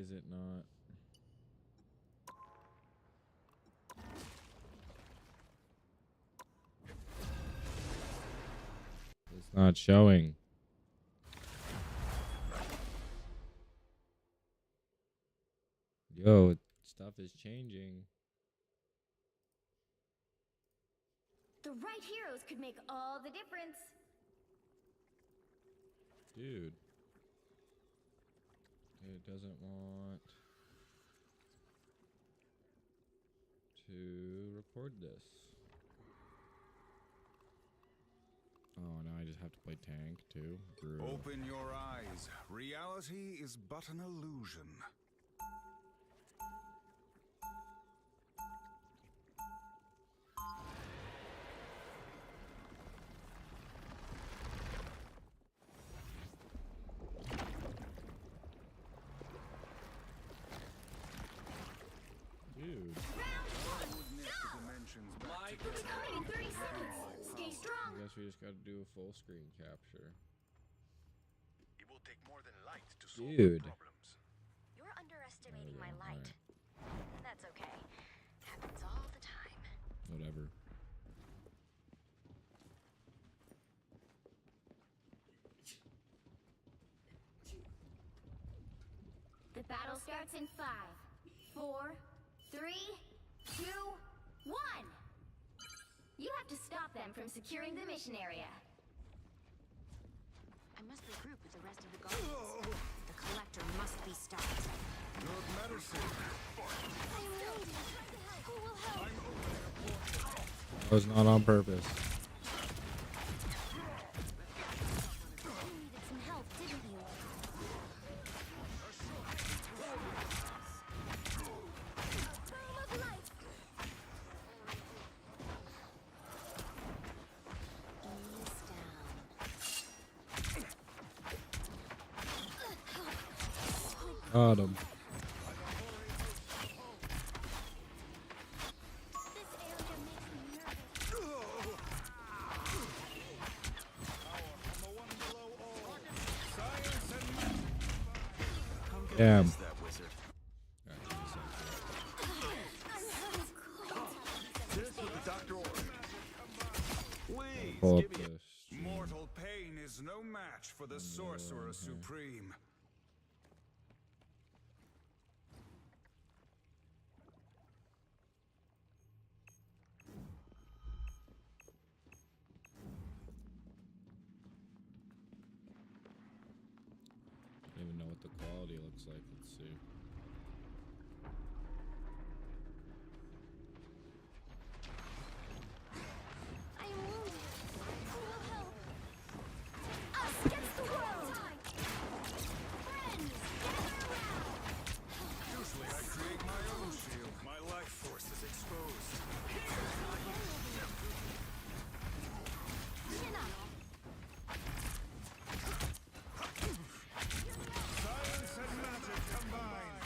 is it not? It's not showing. Yo, stuff is changing. The right heroes could make all the difference. Dude. It doesn't want to record this. Oh, now I just have to play tank too. Brutal. Open your eyes. Reality is but an illusion. Dude. We'll be coming in 30 seconds. Stay strong. I guess we just gotta do a full screen capture. It will take more than light to solve Dude. problems. You're underestimating There my we go, light. And that's okay. Happens all the time. Whatever. The battle starts in 5, 4, 3, 2, 1. You have to stop them from securing the mission area. I must regroup with the rest of the guardians. The collector must be stopped. Good medicine. I am waiting. Who will help? That was not on purpose. You needed some help, didn't you? Beam of light. Ease down. Got him. This area makes me nervous. Damn. That wizard. This is what the doctor ordered. Please, Pull up give me this. Mortal pain is no match for the Sorcerer Supreme. I don't even know what the quality looks like. Let's see. I am wounded. Who will help? Us against the world. Friends, gather around. Usually I create my own shield. My life force is exposed. Chin up. Science and magic combined.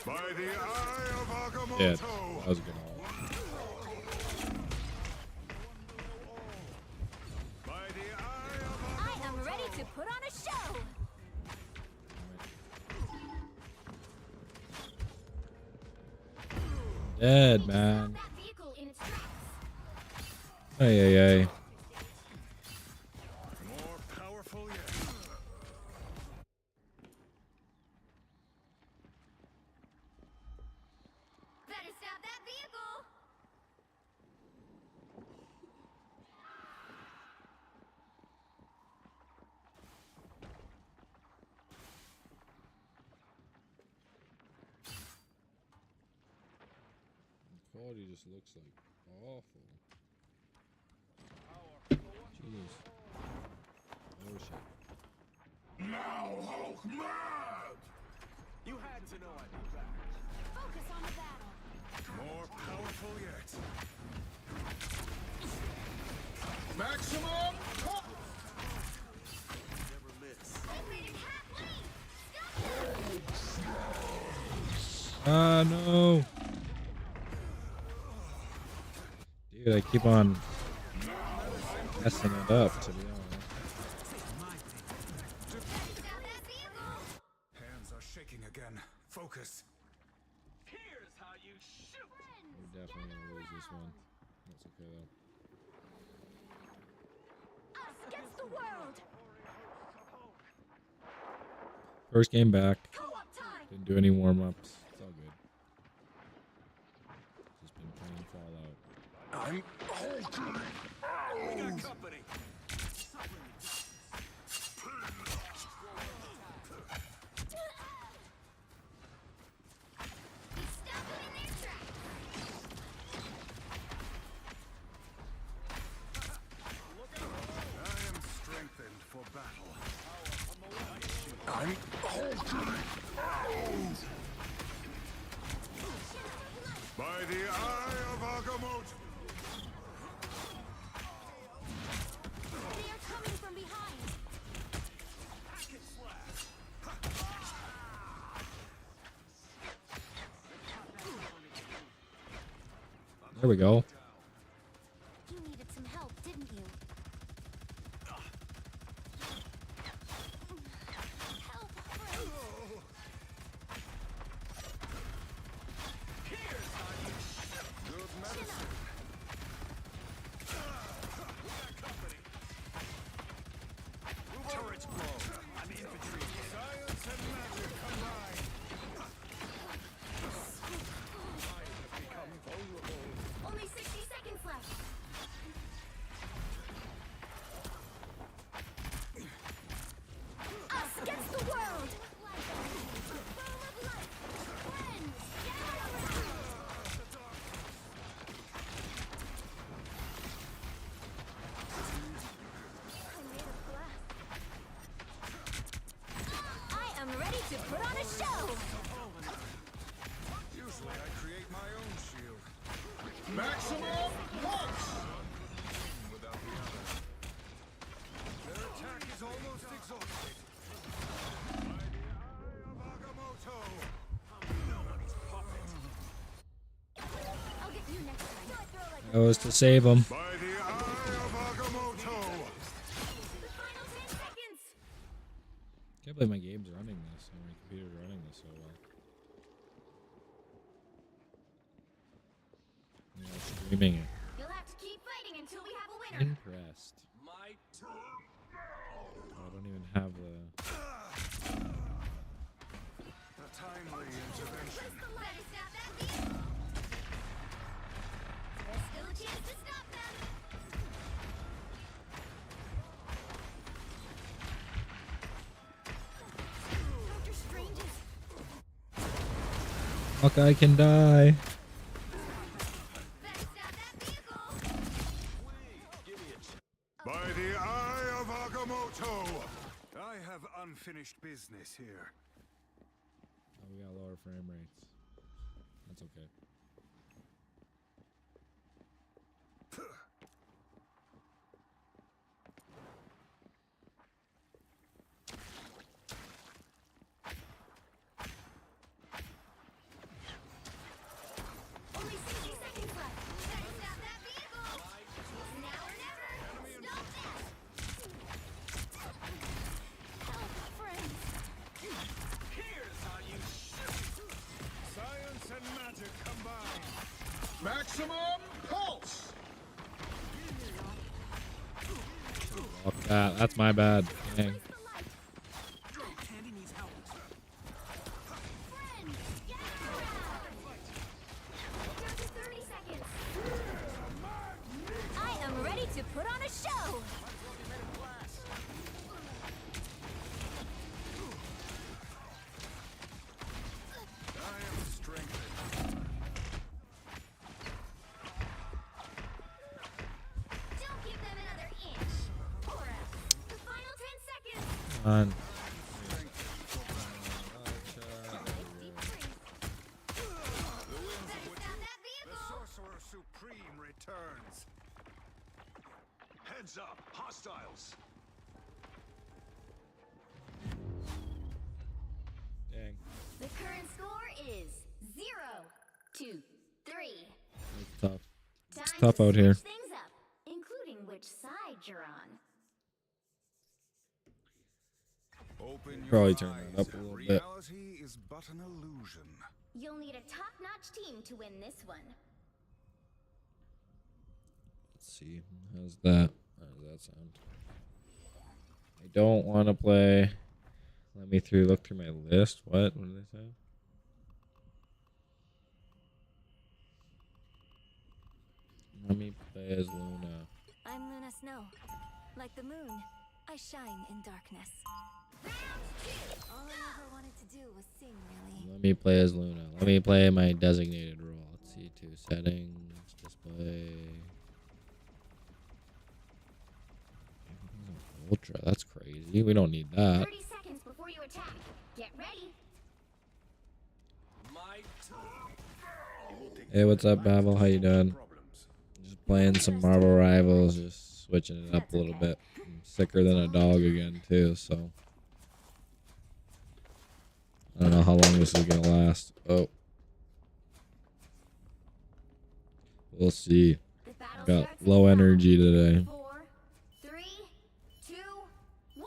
By the eye of Agamotto. Yeah, that was a good haul. By the eye of I am ready to put on a show. Dead, Stop man. that vehicle in its tracks. Hey, hey, hey. more powerful yet. Better stop that vehicle. The quality just looks like awful. Jeez. Oh shit. Now, Hulk, mad! You had to know I'd be back. Focus on the battle. More powerful yet. Maximum push! Never miss. Separated halfway! Stop! Ah, no. Dude, I keep on messing it up, to be honest. Stop that vehicle! Hands are shaking again. Focus. Here's how you shoot. We're definitely gonna lose this one. That's okay, though. Us against the world! First game back. Co-op time! Didn't do any warm-ups. It's all good. Just been playing Fallout. I'm Hulk. We got company. We stop them in their tracks! I am strengthened for battle. I'm Hulk. By the eye of Agamotto. They are coming from behind. There we go. You needed some help, didn't you? Help, friend. Good medicine. Turrets blow. I'm infantry. Science and magic combined. Only 60 seconds left! Us against the world! Full of life! Friends! I am ready to put on a show! Usually I create my own shield. Maximum push! Without the others. Their attack is almost exhausted. By the eye of Agamotto. Nobody's puppet. I'll get you next time. That was to save him. By the eye of Agamotto. The final 10 seconds! Can't believe my game's running this, and my computer's running this so well. You know, streaming it. You'll have to keep fighting until we have a winner! Impressed. My Oh, I don't even have the. A timely intervention. Better stop that vehicle! There's still a chance to stop them! Dr. Strange is... Hawkeye can die. Better stop that vehicle! By the eye of Agamotto. I have unfinished business here. Oh, we got lower frame rates. That's okay. Only 60 seconds left! Better stop that vehicle! It's now or never! Stop that! Help, friends. Here's how you shoot. Science and magic combined. Maximum pulse! Fuck that. That's my bad. Dang. Place the light! Candy needs help. Friends! Get out! Down to 30 seconds! I am ready to put on a show. I am strengthened. Don't give them another inch! For us! The final 10 seconds! Come on. They Supreme returns. Heads up, hostiles. Dang. The current score is 0-3. It's tough. Time tough to out here. switch things up, including which side you're on. Open your Probably turn that eyes. up a little bit. Reality is but an illusion. You'll need a top-notch team to win this one. Let's see. How's that? How does that sound? I don't want to play. Let me look through my list. What? What did they say? Let me play as Luna. I'm Luna Snow. Like the moon, I shine in darkness. All I ever wanted to do was sing, really. Let me play as Luna. Let me play my designated role. Let's see. 2 settings. Display. Ultra. That's crazy. We don't need that. 30 seconds before you attack. Get ready. Hey, what's up, Babel? How you doing? Just playing some Marvel Rivals, just switching it up a little bit. I'm sicker than a dog again, too, so I don't know how long this is gonna last. Oh, we'll see. The battle Got starts in low 5, energy today. 4, 3, 2, 1.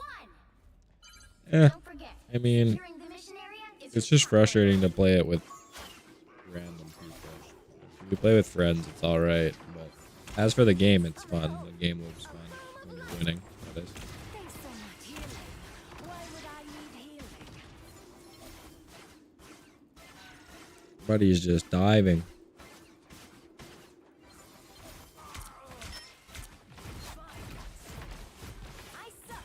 Eh, Don't forget, I mean, securing the mission area is it's your just top frustrating to play it with random people. If you play with friends, it's alright, but as for the game, it's fun. The game looks fun when you're winning. That is. Thanks so much, healing. Why would I need healing? Everybody's just diving. I suck.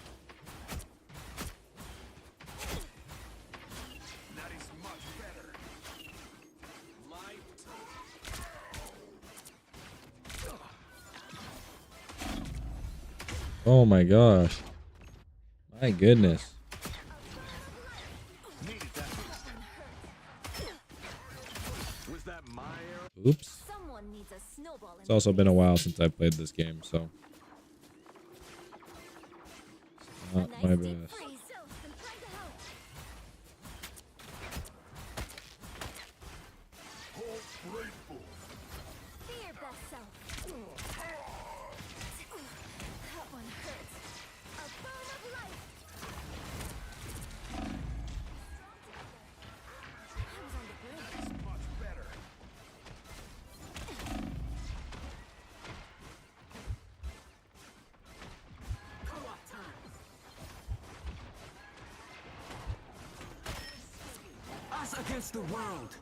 That is much better. My Oh my gosh. My goodness. needed that. Was that my arrow? Oops. Someone needs a snowball in It's also been a while since I played this game, so it's not nice my deep best. freeze. I'm trying to help. Be your best self. That one hurts. A bone of life. I was on the brink. Much better. Co-op time. Us against the world.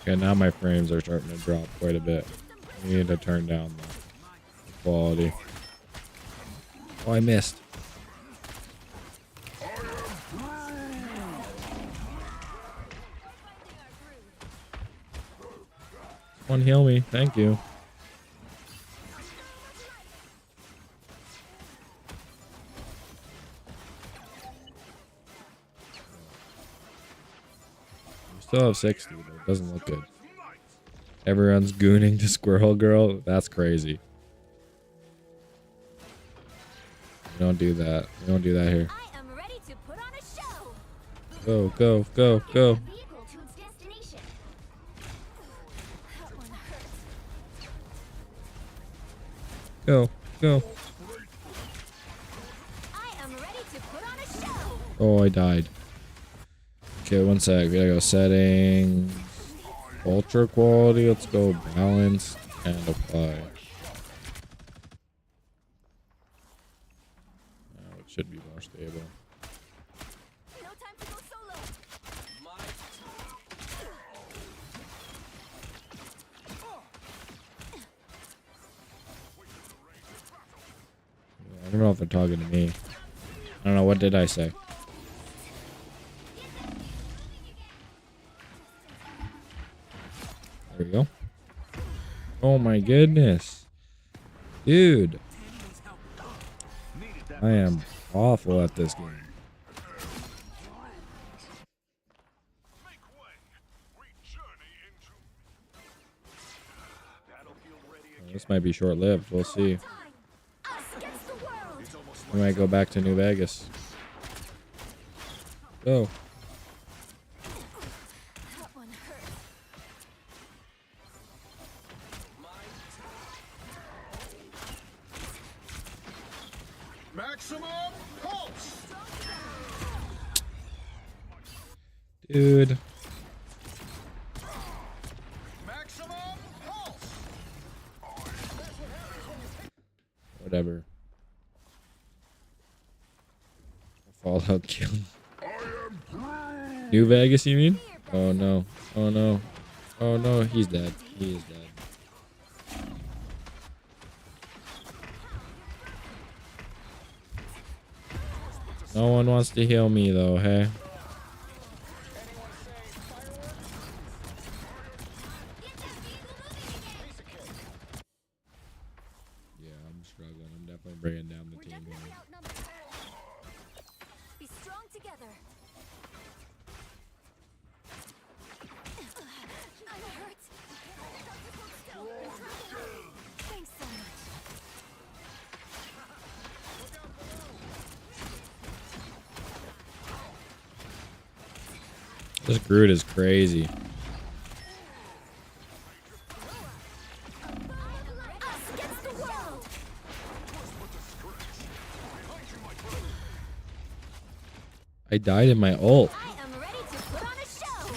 Okay, now my frames are starting to drop quite a bit. I need to turn down the quality. Oh, I missed. Someone heal me. Thank you. We still have 60, but it doesn't look good. Everyone's gooning to Squirrel Girl. That's crazy. We don't do that. We don't do that here. I am ready to put on a show. Go, go, go, go. the vehicle to its destination. That one hurts. Go, go. I am ready to put on a show. Oh, I died. Okay, one sec. We gotta go settings. Ultra quality. Let's go balance and apply. Now it should be more stable. No time to go solo. I don't know if they're talking to me. I don't know. What did I say? There we go. Oh my goodness. Dude. I am awful at this game. Make way. We journey into This might be short-lived. We'll see. Us against the world. We might go back to New Vegas. Go. That one hurt. Maximum pulse. Dude. Maximum pulse. Whatever. Fallout kill. New Vegas, you mean? Oh no. Oh no. Oh no, he's dead. He is dead. No one wants to heal me though, hey? Yeah, I'm struggling. I'm definitely bringing down the We're team definitely here. outnumbered. Be strong together. I'm hurt. Thanks so much. This Groot is crazy. Us against the world. I died in my ult. I am ready to put on a show.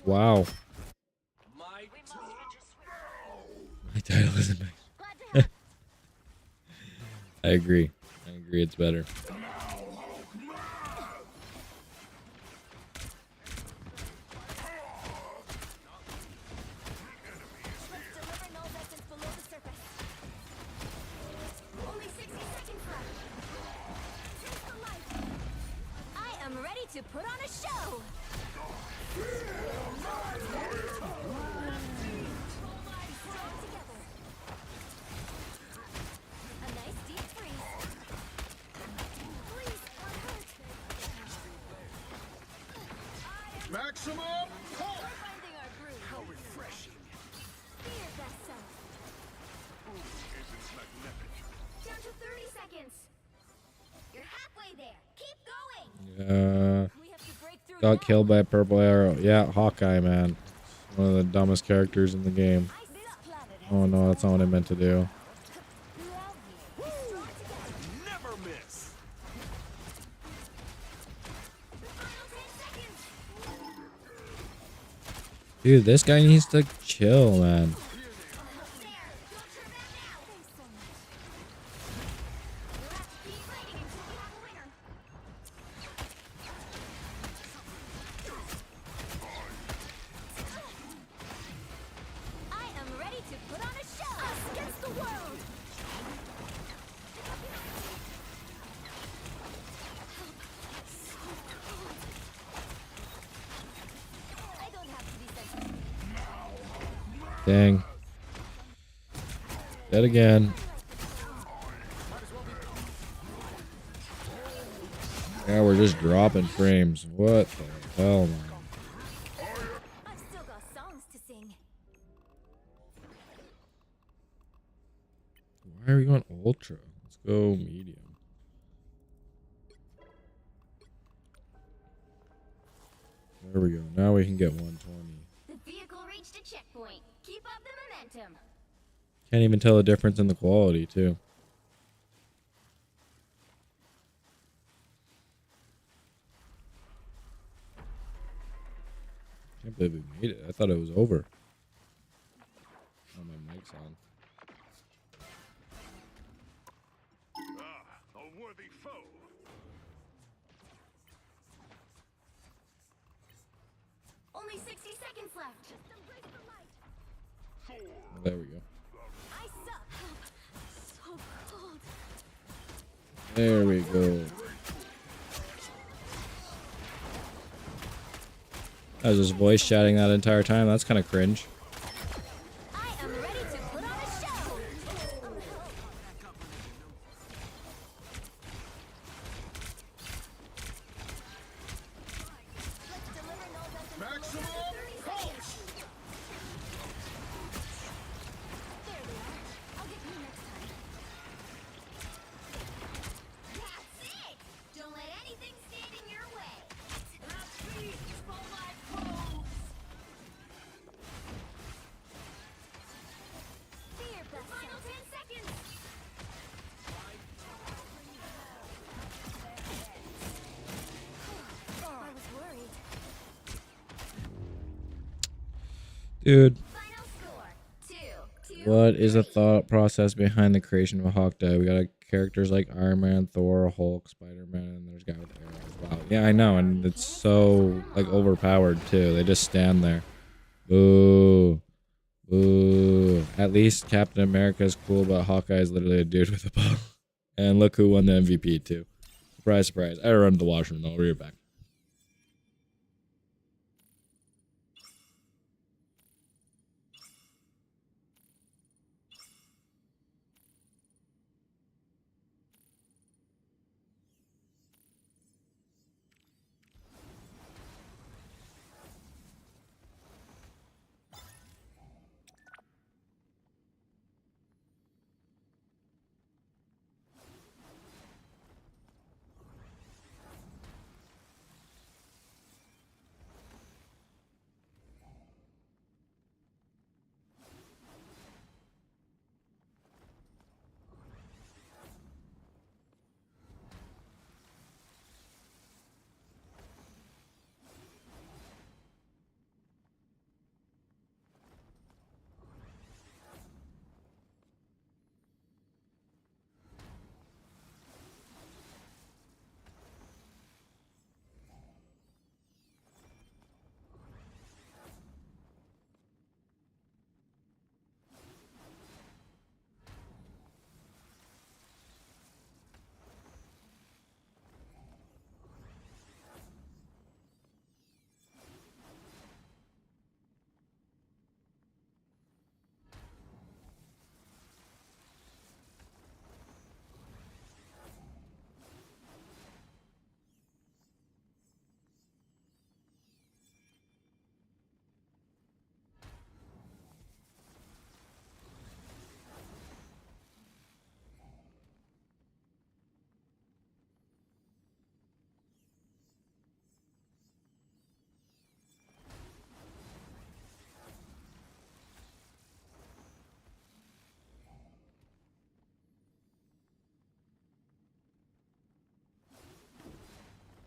Wow. My title isn't back. I agree. I agree. It's better. Deliver null essence below the surface. Only 60 seconds left. Taste the light. I am ready to put on a show. Strong together. A nice deep freeze. Please, one hurt. Maximum pulse. We're finding our groove. How refreshing. Be your best self. Down to 30 seconds. You're halfway there. Keep going. We have to break through Got now. killed by a purple arrow. Yeah, Hawkeye, man. One of the dumbest characters in the game. This planet Oh no, that's not what I meant to do. Never miss. Dude, this guy needs to chill, man. I am ready to put on a show. Us against the world. I don't have to be sensitive. Dang. Dead again. Yeah, we're just dropping frames. What the hell, man? I've still got songs to sing. Why are we going ultra? Let's go medium. There we go. Now we can get 120. The vehicle reached a checkpoint. Keep up the momentum. Can't even tell the difference in the quality, too. Can't believe we made it. I thought it was over. Oh, my mic's on. A worthy foe. Only 60 seconds left. Just embrace the light. There we go. I suck. So cold. There we go. I was just voice chatting that entire time. That's kind of cringe. I am ready to put on a show. Let's deliver null essence below the Maximum surface. 30 seconds. pulse. Dude, Final score 2-2. what is the thought process behind the creation of a Hawkeye? We got characters like Iron Man, Thor, Hulk, Spider-Man, and there's a guy with arrows. Wow. Yeah, I know, and it's so like overpowered too. They just stand there. Boo. Boo. At least Captain America is cool, but Hawkeye is literally a dude with a bow. And look who won the MVP too. Surprise, surprise. I run to the washroom though. I'll be right back.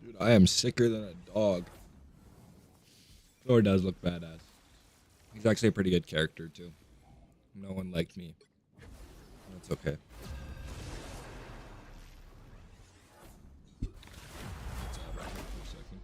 Dude, I am sicker than a dog. Thor does look badass. He's actually a pretty good character, too. No one liked me. That's okay. Let's back up for a second.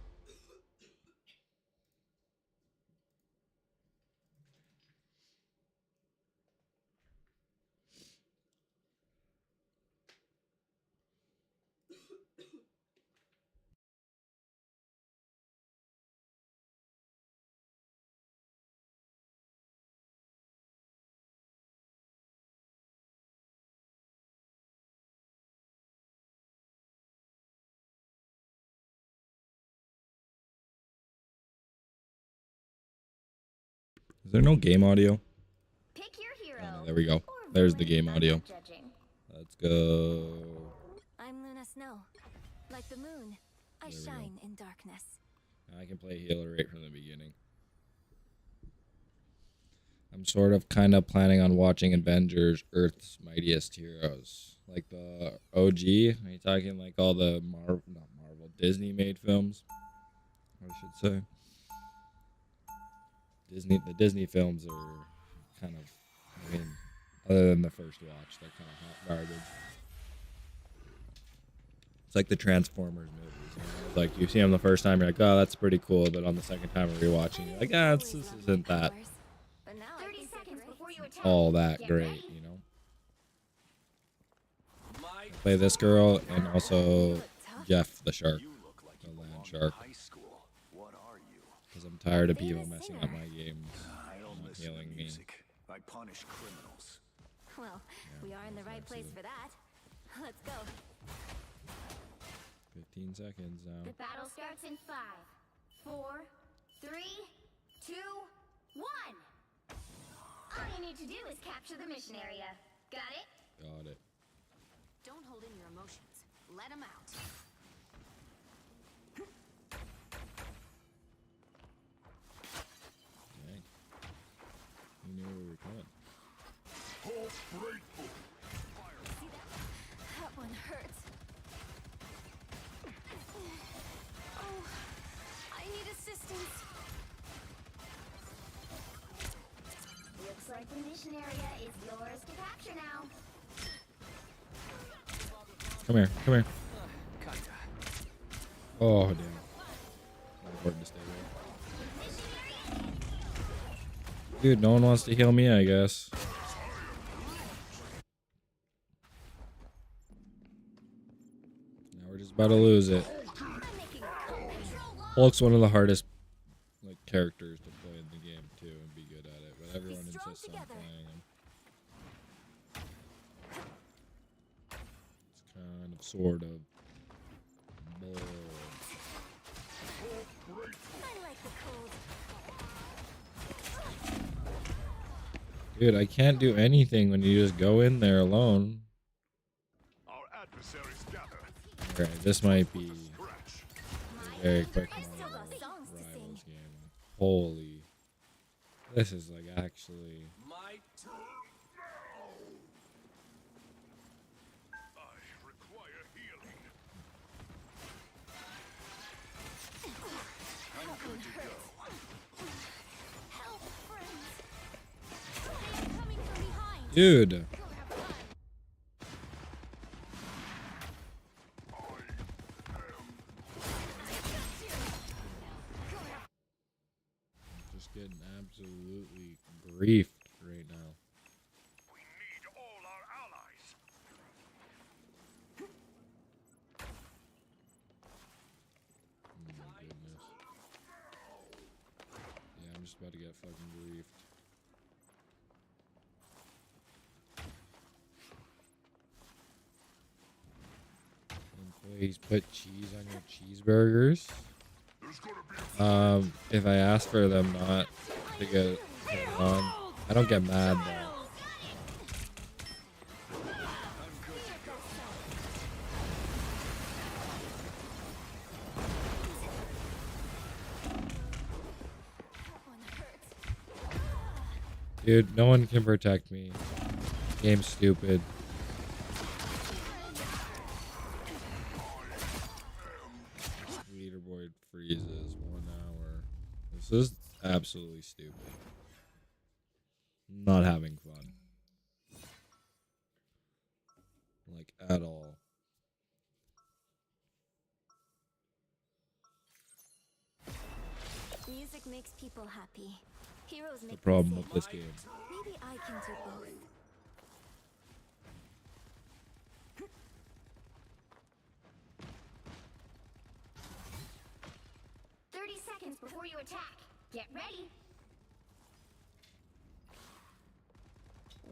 Is there no game audio? Pick your hero. Oh, no, there we go. or There's the villain. game I'm audio. not judging. Let's go. I'm Luna Snow. Like the moon, I There we go. shine in darkness. Now I can play healer right from the beginning. I'm sort of kind of planning on watching Avengers Earth's Mightiest Heroes. Like the OG. Are you talking like all the not Marvel, Disney made films? I should say. The Disney films are kind of, I mean, other than the first watch, they're kind of hot garbage. It's like the Transformers movies. You know? Like you see them the first time, you're like, oh, that's pretty cool. But on the second time of rewatching, you're like, ah, this isn't that But now I 30 think they're seconds great. before you attack. all that Get great, ready. you know. Play this girl and also Jeff the shark, the land shark. High school. What are you? Because I'm tired of people messing up my games, I don't not listen to healing me. music. I punish criminals. Well, we are in the right place for that. Let's go. 15 seconds now. The battle starts in 5, 4, 3, 2, 1. All you need to do is capture the mission area. Got it? Got it. Don't hold in your emotions. Let them out. Dang. You knew we were coming. See that? That one hurts. Oh, I need assistance. mission area is yours to capture now. Come here. Come here. Oh, damn. Important to stay away. Dude, no one wants to heal me, I guess. Now we're just about to lose it. Hulk's one of the hardest like characters to play in the game too and be good at it, but everyone insists on playing him. It's kind of sort of bull. I like the cold. Dude, I can't do anything when you just go in there alone. Our adversaries gather. Alright, this might be Scratch. a very quick I still got Marvel songs to sing. Rivals game. Holy. This is like actually. My I require healing. Help, friends. They are coming from behind. Dude. Just getting absolutely griefed right now. We need all our allies. Oh my goodness. Yeah, I'm just about to get fucking griefed. Employees put cheese on your cheeseburgers. If I ask for them not to get it on, I don't get mad though. Dude, no one can protect me. Game's stupid. Leaderboard freezes 1 hour. This is absolutely stupid. Not having fun. Like, at all. Music makes people happy. Heroes The make problem them with sing. this game. Maybe I can do both. 30 seconds before you attack. Get ready.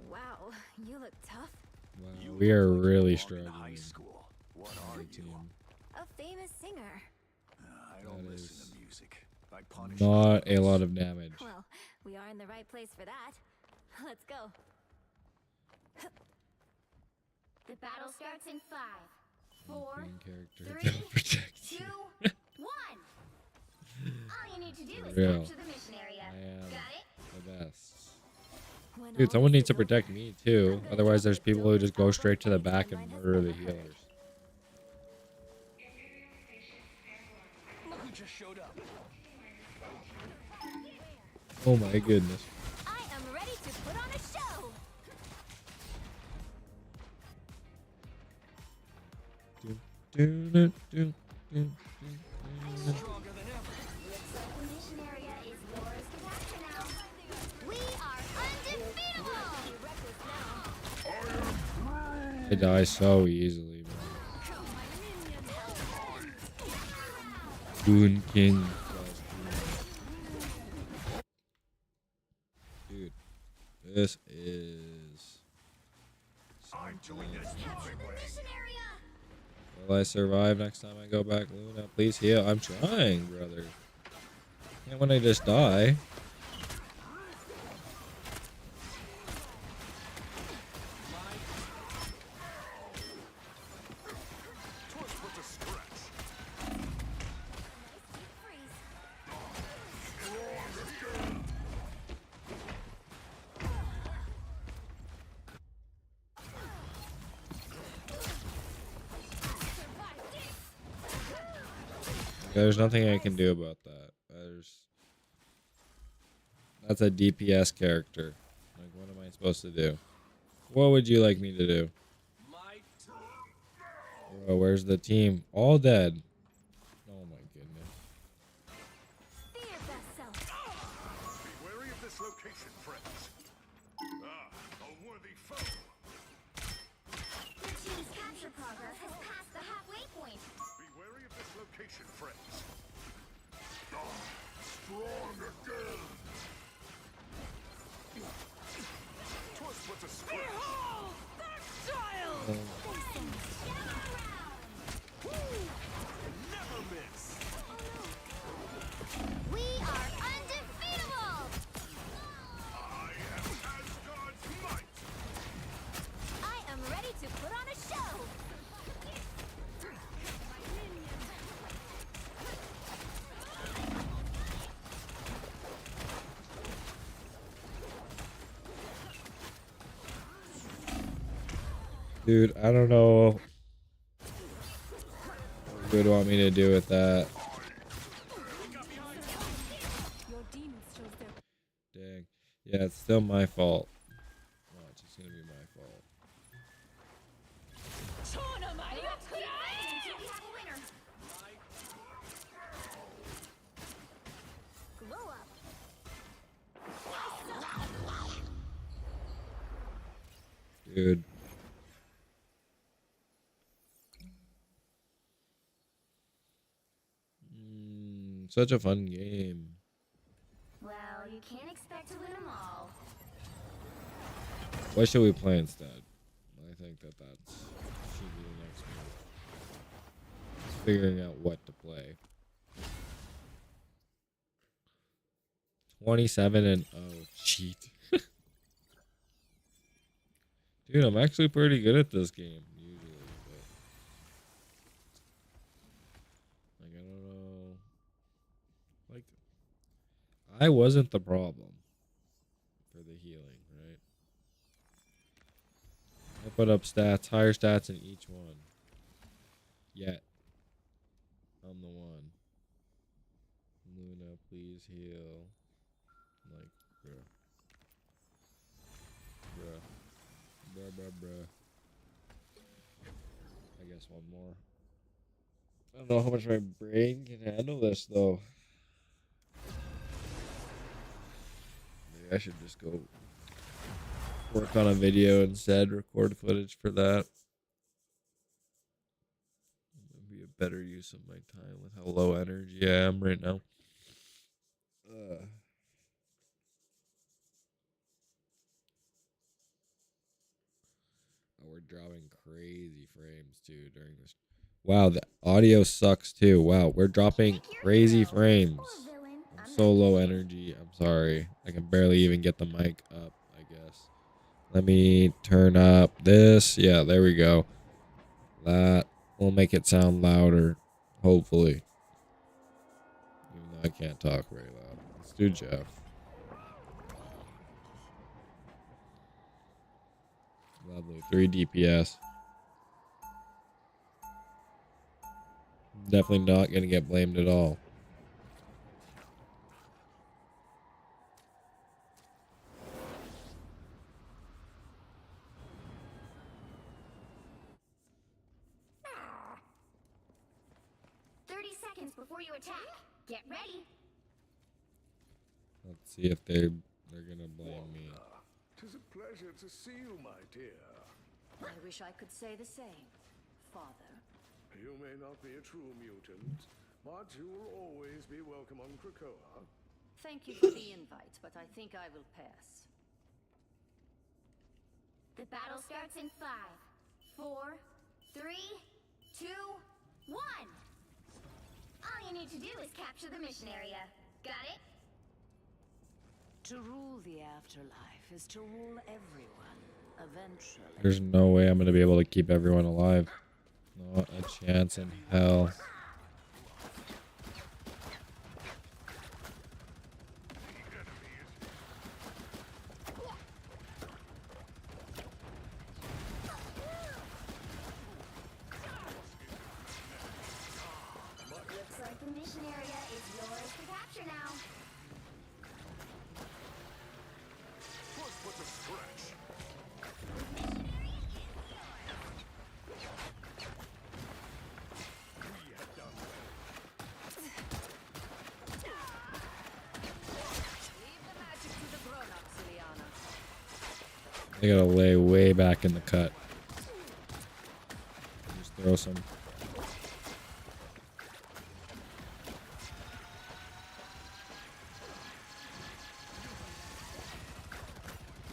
Wow, you look tough. Wow, we are really struggling. high school. What as are a you? team. A famous singer. I don't That listen is to music. I punish Not a criminals. lot of damage. Well, we are in the right place for that. Let's go. The battle starts in 5, 4, Main character 3, don't protect 2, you. 1. All you need to do is Real. capture the mission area. I am Got it? the best. When Dude, all someone this needs to is over, protect me too. Otherwise, there's people who just go straight to the back and murder the healers. Look who just showed up. Oh my goodness. I am ready to put on a show. Stronger than ever. Looks like the mission area is yours to capture now. We are undefeatable. I die so easily, man. Boon King. Dude, this is. something. Mission area. Will I survive next time I go back, Luna? Please heal. I'm trying, brother. Can't when I just die. Torch put to scratch. There's nothing I can do about that. That's a DPS character. Like, what am I supposed to do? What would you like me to do? Bro, where's the team? All dead. Oh my goodness. Be your best self. Be wary of this location, friends. Ah, a worthy foe. Your team's capture progress has passed the halfway point. Be wary of this location, friends. Strong again. Twas but a scratch. Never miss. We are undefeatable! I am Asgard's might. I am ready to put on a show. Dude, I don't know what you would want me to do with that. Your demons chose their Dang. Yeah, it's still my fault. Watch, it's gonna be my fault. glow up. Dude. Such a fun game. Well, you can't expect to win them all. What should we play instead? I think that should be the next move. Just figuring out what to play. 27 and oh, cheat. Dude, I'm actually pretty good at this game usually, but like I don't know. Like I wasn't the problem for the healing, right? I put up stats, higher stats in each one. Yet I'm the one. Luna, please heal. Like, bruh. Bruh. I guess one more. I don't know how much my brain can handle this though. Maybe I should just go work on a video instead, record footage for that. Would be a better use of my time with how low energy I am right now. Oh, we're dropping crazy frames too during this. Wow, the audio sucks too. Wow, we're dropping crazy frames. Poor villain. I'm so low energy. I'm sorry. I can barely even get the mic up, I guess. Let me turn up this. Yeah, there we go. That will make it sound louder, hopefully. Even though I can't talk very loud. Let's do Jeff. Lovely. 3 DPS. Definitely not going to get blamed at all. Seconds before you attack. Get ready. Let's see if they're gonna blame me. Tis a pleasure to see you, my dear. I wish I could say the same, Father. You may not be a true mutant, but you will always be welcome on Krakoa. Thank you for the invite, but I think I will pass. The battle starts in 5, 4, 3, 2, 1. All you need to do is capture the mission area. Got it? To rule the afterlife is to rule everyone, eventually. There's no way I'm gonna be able to keep everyone alive. Not a chance in hell. Looks like the mission area is yours to capture now. Twas but a scratch. They gotta lay way back in the cut. Just throw some.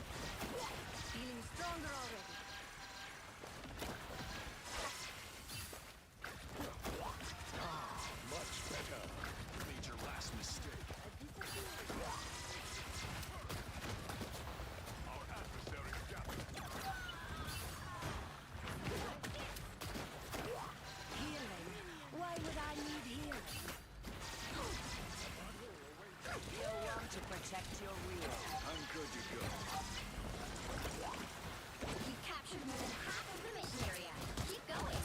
Feeling stronger already. Much better. Made your last mistake. Healing. Why would I need healing? You'll want to protect your rear. I'm good to go. You captured more than half of the mission area. Keep going.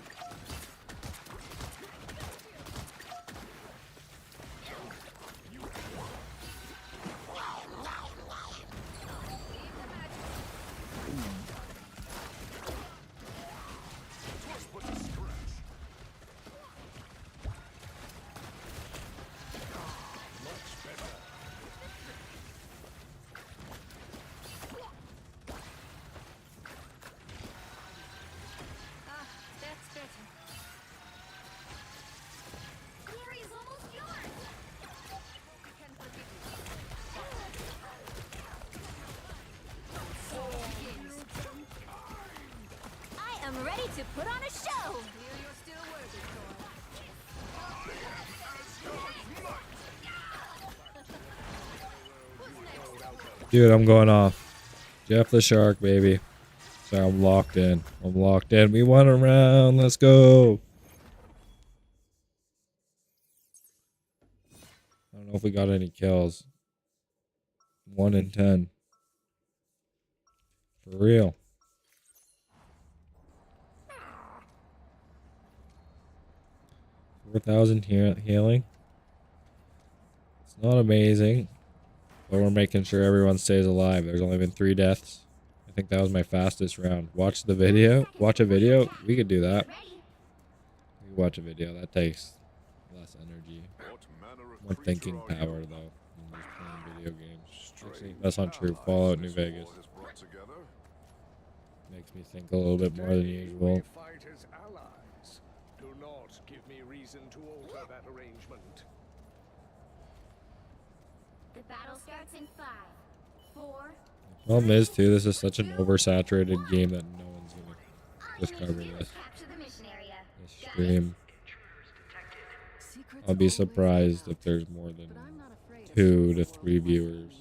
Ah, that's better. The area's almost yours. We can forgive you. I am ready to put on a show. Clear you're still worthy, Thor. Dude, I'm going off. Jeff the Shark, baby. Sorry, I'm locked in. I'm locked in. We won a round. Let's go. I don't know if we got any kills. 1 in 10. For real. 4,000 healing. It's not amazing. But we're making sure everyone stays alive. There's only been 3 deaths. I think that was my fastest round. Watch the video. Watch a video. We could do that. Ready? We could watch a video. That takes less energy. What manner of More creature thinking are you? power, though, than just playing video games. Actually, that's not true. Fallout New Vegas War has brought together. makes me think a little bit more than usual. We fight as allies. Do not give me reason to alter that arrangement. The battle starts in 5, 4. Problem is, too, this is such an oversaturated game that no one's gonna All you discover need to do this. is capture the mission area. This Got it? stream. Secrets I'll be always surprised come if out, there's more than but I'm not afraid of 2 to showing 3 more viewers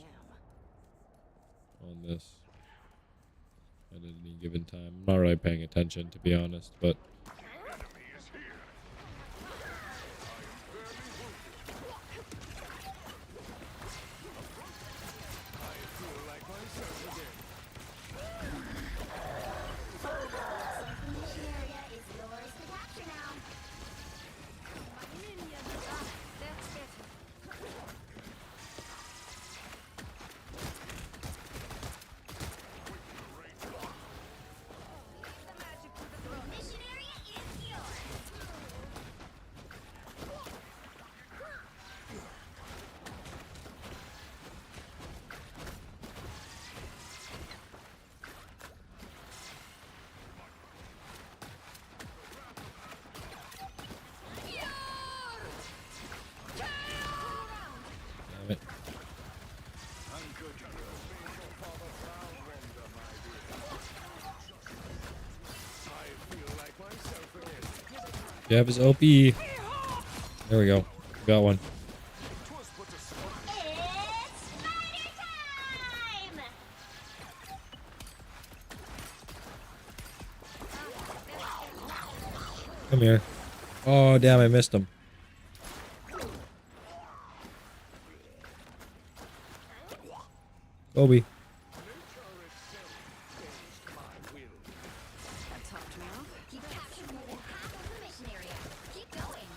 than I am. on this at any given time. I'm not really paying attention, to be honest, but Enemy is here. The mission area is yours to capture now. My minion. Ah, that's better. Mission area is yours. damn it. I'm good to go. I feel like myself again. Jeff is OP. There we go. Got one. Twas but a spark. It's spider time! Come here. Oh, damn, I missed him. Kobe. That topped me off. You captured more than half of the mission area. Keep going.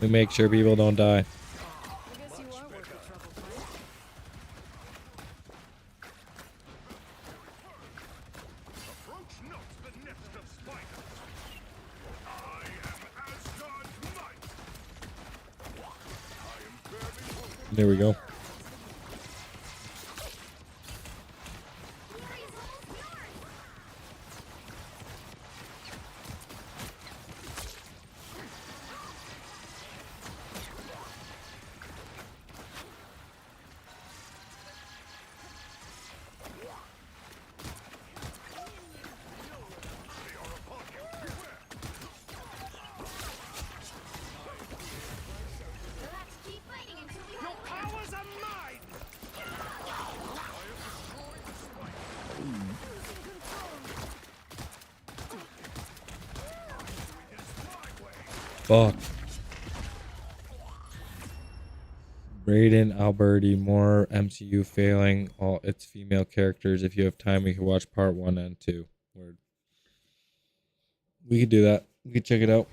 We make sure people don't die. I guess you are worth the trouble, friend. Approach not the nest of spiders. I am There we go. Let's keep fighting until we Your powers are mine! Fuck. Brayden Alberti, more MCU failing all its female characters. If you have time, we can watch part 1 and 2. Word. We could do that. We could check it out.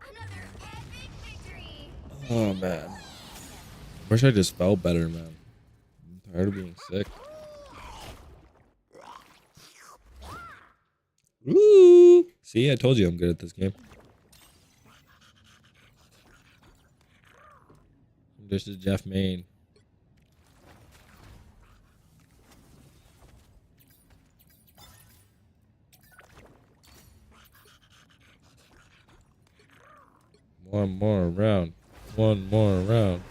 another epic victory. Oh man. Wish I just felt better, man. I'm tired of being sick. Woo! See, I told you I'm good at this game. This is Jeff Main. One more round. One more round.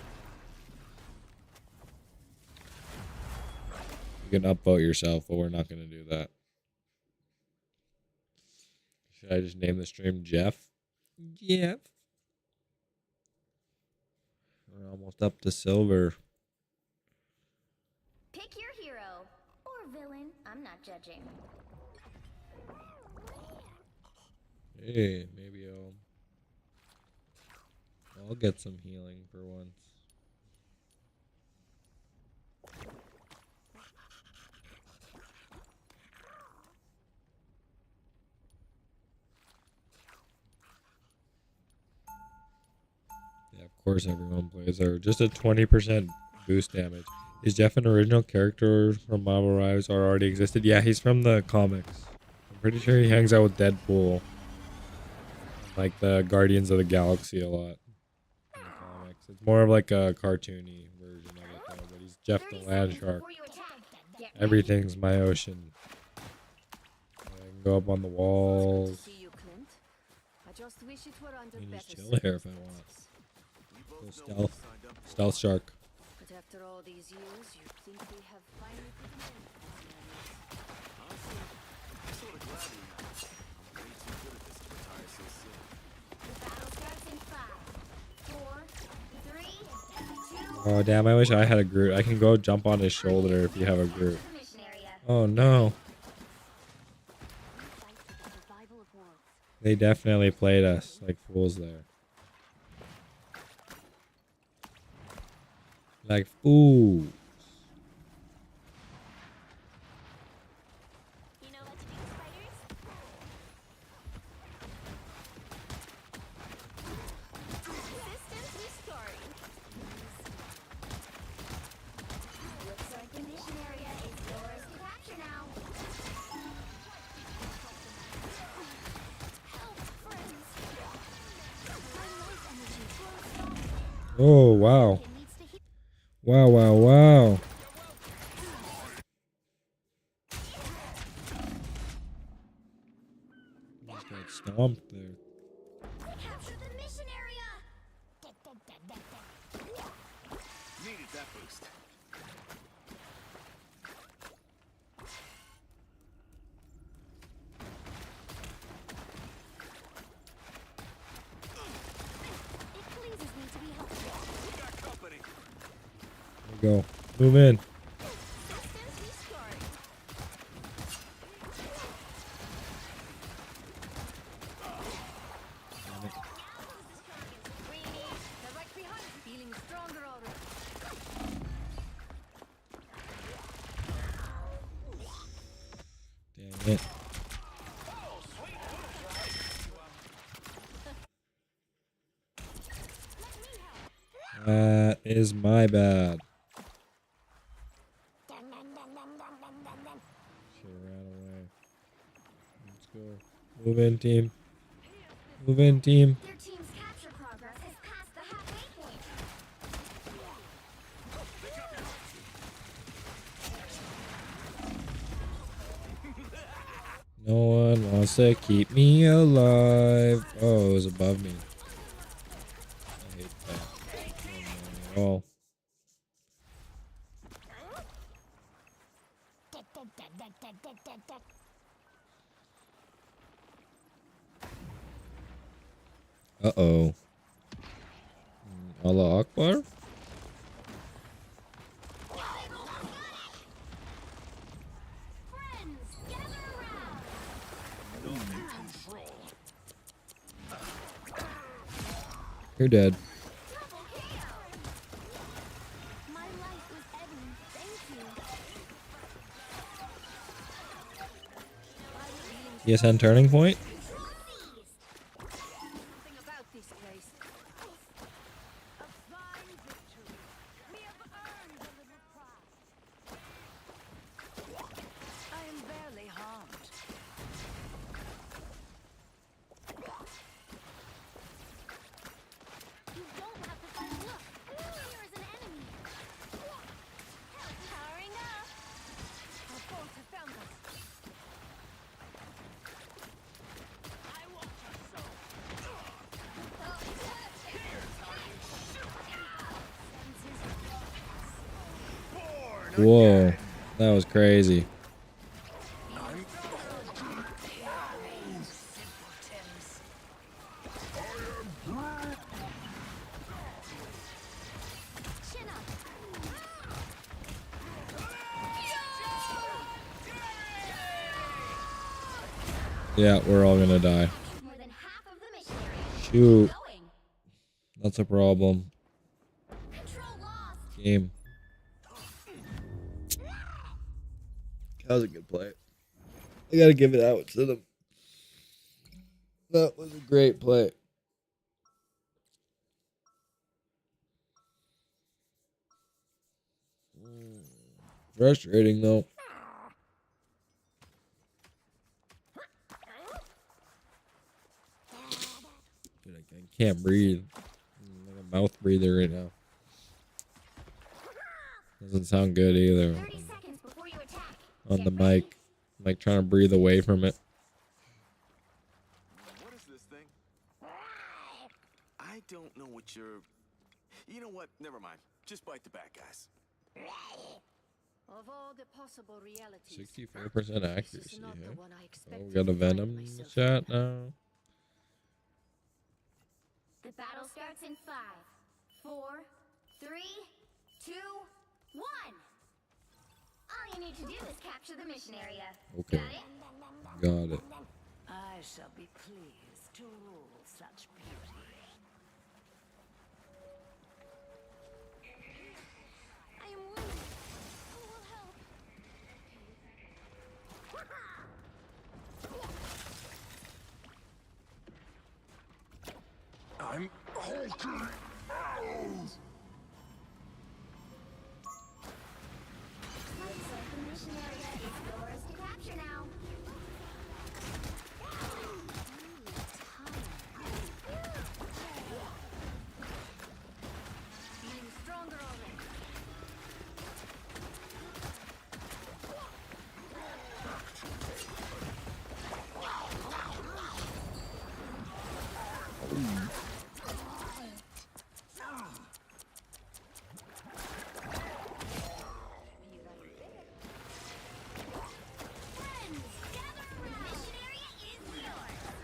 You can upvote yourself, but we're not going to do that. Should I just name the stream Jeff? Jeff. We're almost up to silver. Pick your hero or villain. I'm not judging. Hey, maybe I'll get some healing for once. Yeah, of course everyone plays her. Just a 20% boost damage. Is Jeff an original character from Marvel Rivals or already existed? Yeah, he's from the comics. I'm pretty sure he hangs out with Deadpool. Like the Guardians of the Galaxy a lot. In the comics. It's more of like a cartoony version of it though, but he's Jeff the 30 Land seconds Shark. before you attack. Get ready. Everything's my ocean. I can go up on the Good to walls. see you, Clint. I just wish it were under I can just better chill here if I want. circumstances. Go stealth. Stealth shark. But after all these years, you think we have finally put an end to this madness. The battle starts in 5, 4, 3, 2. Oh damn, I wish I had a Groot. I can go jump on his shoulder if you have a Groot. The mission area. Oh no. Fight for the survival of worlds. They definitely played us like fools there. Like fools. You know what to do, spiders? Systems restoring. Looks like the mission area is yours to capture now. Help, friends. My noise energy flows. Oh wow. It needs to heal. Wow, wow, wow. Just got stomped there. Capture the mission area. Needed that boost. It pleases me to be helpful. We got company. There we go. Move in. Systems restoring. They're right behind you. Feeling stronger already. Dang it. That is my bad. Should've ran away. Let's go. Move in, team. Move in, team. Their team's capture progress is past the halfway point. No one wants to keep me alive. Oh, it was above me. I hate that. Not at all. Uh-oh. Allah Akbar? Friends, gather around. You're dead. Double KO. My life was ebbing. Thank you. ESN turning point? Something about this place. A fine victory. We have earned a little pride. I am barely harmed. You don't have to fight. Look, here is an enemy. Powering up. Our foes have found us. I want your soul. Whoa. That was crazy. Chin up. Yeah, we're all gonna die. More than half of the mission area. Shoot. Going. That's a problem. Control lost. Game. That was a good play. I gotta give it out to them. That was a great play. Frustrating though. Dude, I can't breathe. I'm like a mouth breather right now. Doesn't sound good either 30 seconds before you attack. on the Get ready. mic. I'm like trying to breathe away from it. What is this thing? I don't know what you're... You know what? Never mind. Just bite the bad guys. Of all the possible realities, 64% this is accuracy. not Huh? the one I Oh, expected we got a to find Venom in the myself chat in. now. The battle starts in 5, 4, 3, 2, 1. All you need to do is capture the mission area. Okay. Got it? Got it. I shall be pleased to rule such beauty. I am wounded. Who will help? I'm Hulking. Looks like the mission area is yours to capture now. Feeling stronger already. Friends, gather around. Mission area is yours.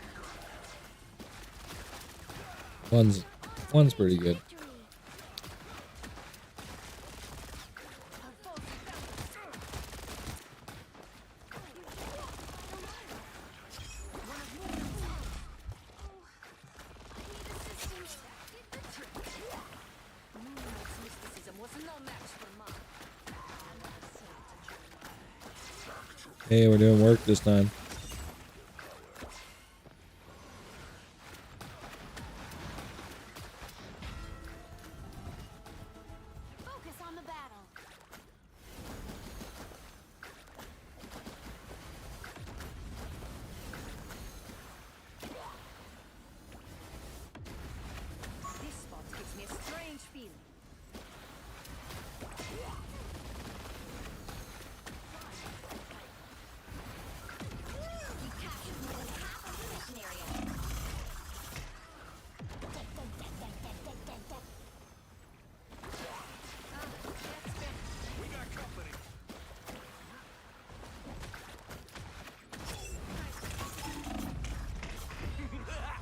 One's pretty good. Victory. Our foes have found us. Moonlight's mysticism was no match for mine. Hey, we're doing work this time. Focus on the battle. This spot gives me a strange feeling.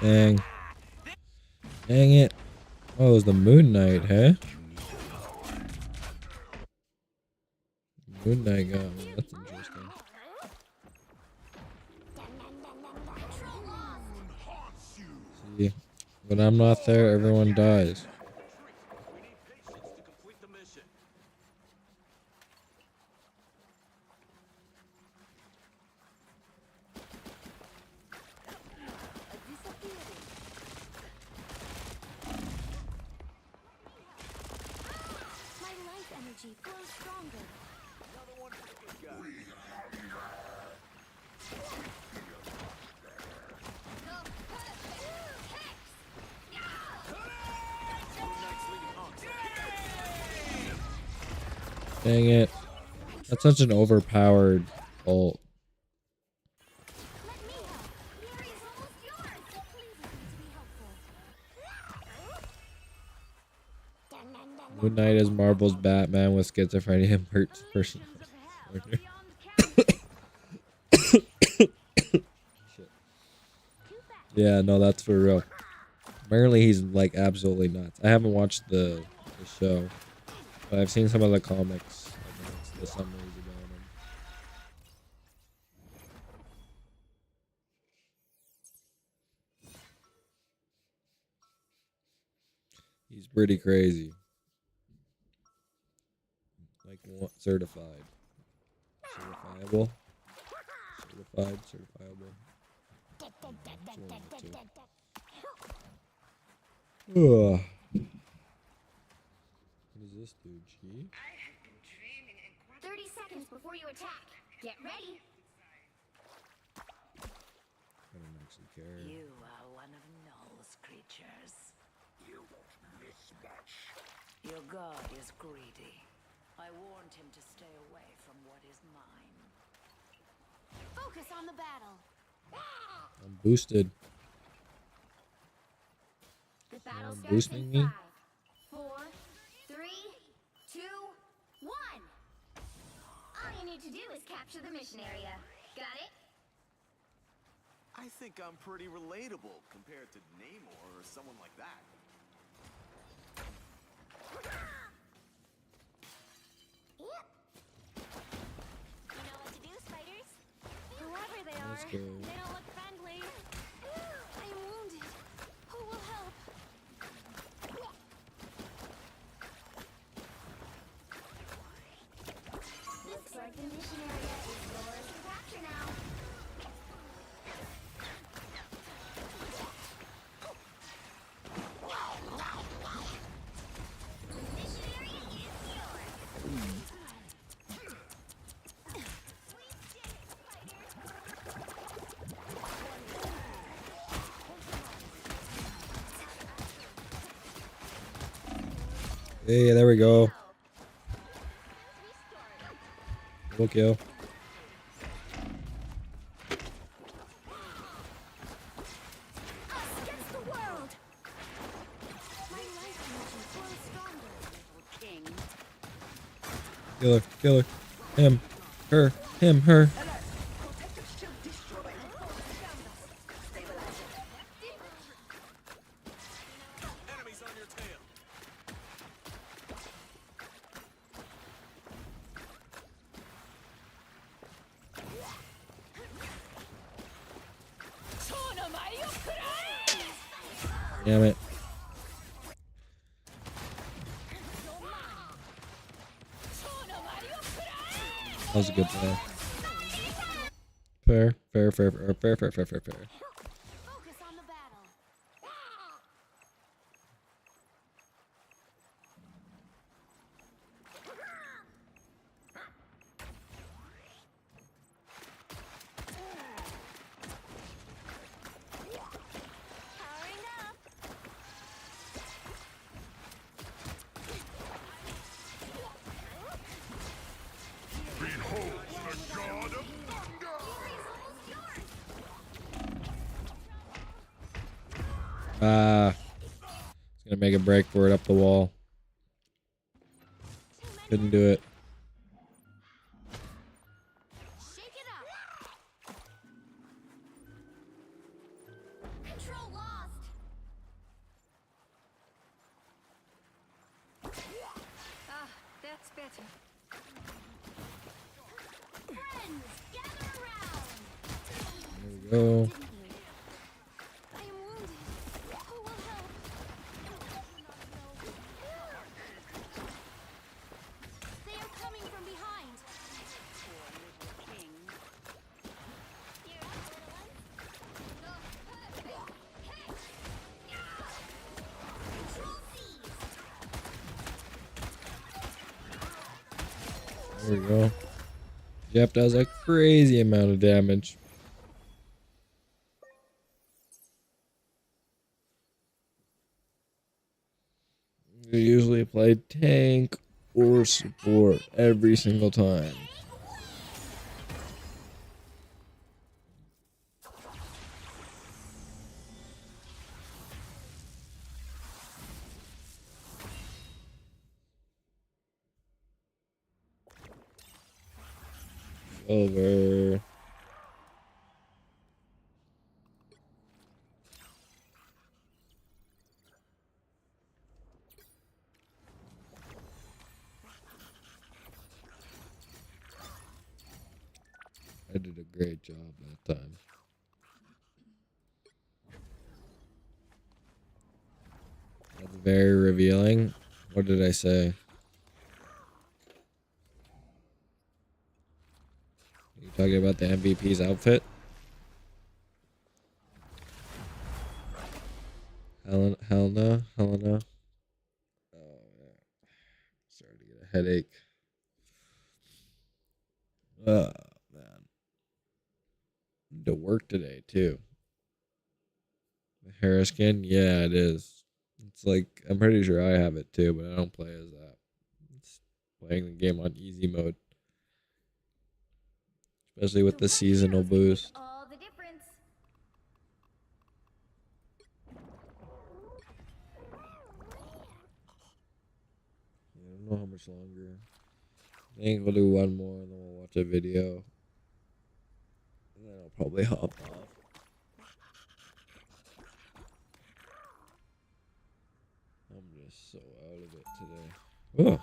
Dang. Dang it. Oh, it was the Moon Knight, huh? Moon Knight got me. That's interesting. See, when I'm not there, everyone dies. We need patience to complete the mission. My life energy flows stronger. Another one for the good guy. Dang it. That's such an overpowered ult. Let me help. The area's almost yours. Please let me be helpful. Moon Knight is Marvel's Batman with schizophrenia and person. Yeah, no, that's for real. Apparently he's like absolutely nuts. I haven't watched the show, but I've seen some of the comics, the summaries about him. He's pretty crazy. Like what? Certified. Certifiable. Certifiable. Ugh. What is this dude? G? 30 seconds before you attack. Get ready. I don't actually care. You are one of Null's creatures. You won't miss much. Your god is greedy. I warned him to stay away from what is mine. Focus on the battle. I'm boosted. The battle starts boosting in me? 5, 4, 3, 2, 1. All you need to do is capture the mission area. Got it? I think I'm pretty relatable compared to Namor or someone like that. You know what to do, spiders? Whoever they Let's are, go. they don't look friendly. I am wounded. Who will help? Looks like the mission area is yours to capture now. The mission area is yours. Hey, there we go. We'll kill. Us against the world. My life energy flows stronger. King. Kill her. Kill her. Him. Her. Him. Her. Enemies on your tail. Damn it. That was a good play. Fair. Fair. Fair. Fair. Fair. Fair. Fair. Fair. Fair. Focus on the battle. Powering up. Behold the god of thunder! Ah. It's gonna make a break for it up the wall. Couldn't do it. Shake it up. Control lost. better. Friends, gather around! There we go. Didn't you? I am wounded. Who will help? They are coming from behind. Poor little king. You're up, little one. Not perfect. Hey! Control these! There we go. Jeff does a crazy amount of damage. We usually play tank or support every single time. Over. I did a great job that time. That's very revealing. What did I say? You talking about the MVP's outfit? Helena? Oh, yeah. Starting to get a headache. Oh, man. To work today, too. The Hera skin? Yeah, it is. It's like, I'm pretty sure I have it, too, but I don't play as that. It's playing the game on easy mode. Especially with the seasonal boost. All the difference. I don't know how much longer. I think we'll do one more and then we'll watch a video. And then I'll probably hop off. I'm just so out of it today. Ugh.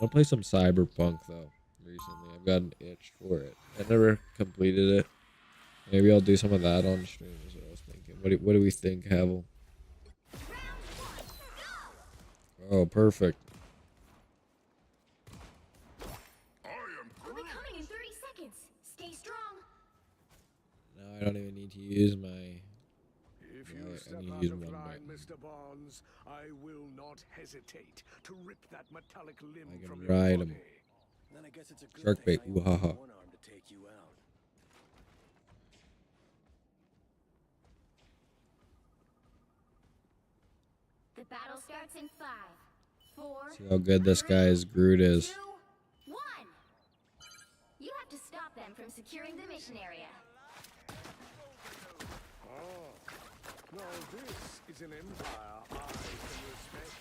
I'll play some Cyberpunk though. Recently, I've got an itch for it. I never completed it. Maybe I'll do some of that on stream. Is what I was thinking. What do we think, Havel? Oh, perfect. We'll be coming in 30 seconds. Stay strong. Now I don't even need to use my. If Yeah, you I step need to out use of one line, button. Mr. Barnes, I will not hesitate to rip that metallic limb I can from ride your 'em. body. Then I guess it's a good Shark thing bait, I only ooh, ha, ha. have one arm to take you out. The battle starts in 5, 4, See how good this guy's Groot is. 2, 1. You have to stop them from securing the mission area. Now this is an empire I can respect.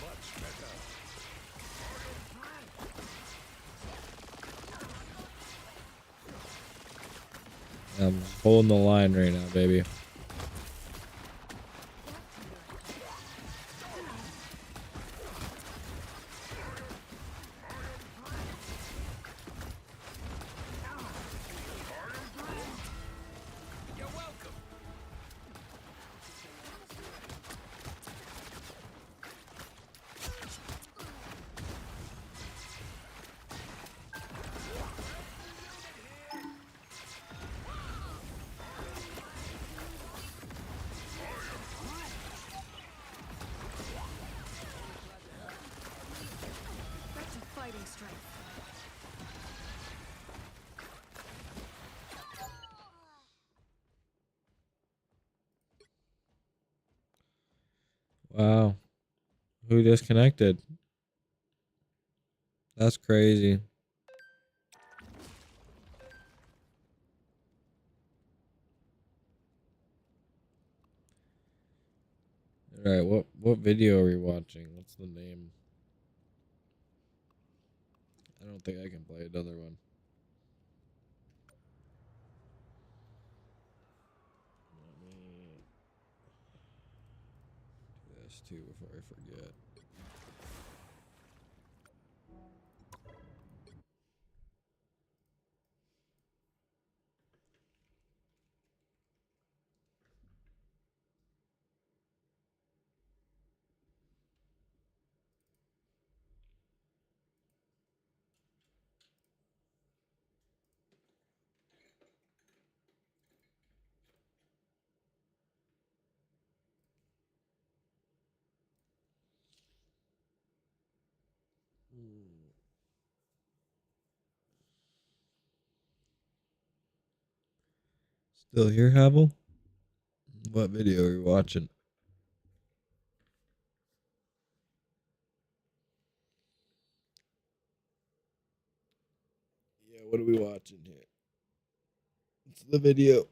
Much better. I'm holding the line right now, baby. That's a fighting strength. Wow. Who disconnected? That's crazy. Alright, what video are we watching? What's the name? I don't think I can play another one. this too before I forget. Still here, Havel? What video are you watching? Yeah, what are we watching here? It's the video.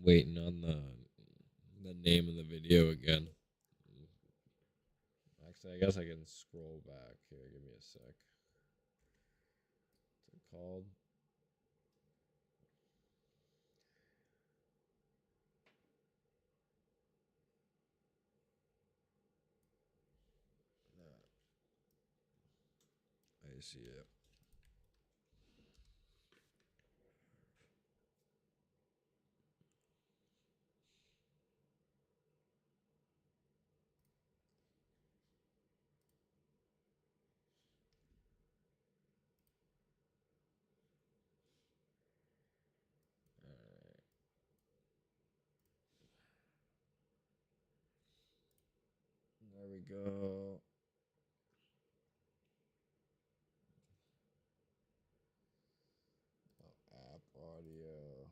Waiting on the name of the video again. Actually, I guess I can scroll back here. Give me a sec. What's it called? I see it. There we go. App audio.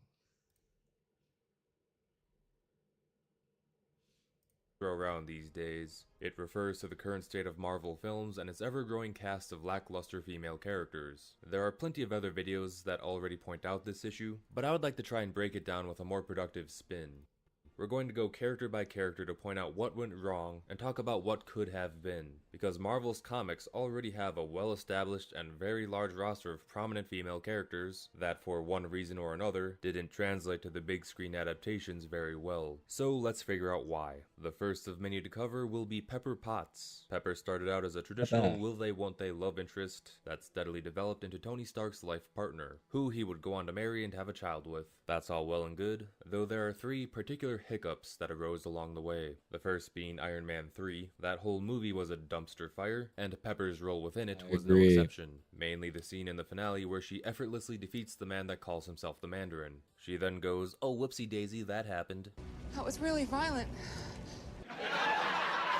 Throw around these days. It refers to the current state of Marvel films and its ever-growing cast of lackluster female characters. There are plenty of other videos that already point out this issue, but I would like to try and break it down with a more productive spin. We're going to go character by character to point out what went wrong and talk about what could have been, because Marvel's comics already have a well-established and very large roster of prominent female characters that, for one reason or another, didn't translate to the big screen adaptations very well. So let's figure out why. The first of many to cover will be Pepper Potts. Pepper started out as a traditional will they won't they love interest that steadily developed into Tony Stark's life partner, who he would go on to marry and have a child with. That's all well and good, though there are three particular hiccups that arose along the way. The first being Iron Man 3. That whole movie was a dumpster fire, and Pepper's role within it was no exception. Mainly the scene in the finale where she effortlessly defeats the man that calls himself the Mandarin. She then goes, "Oh, whoopsie daisy, that happened." That was really violent.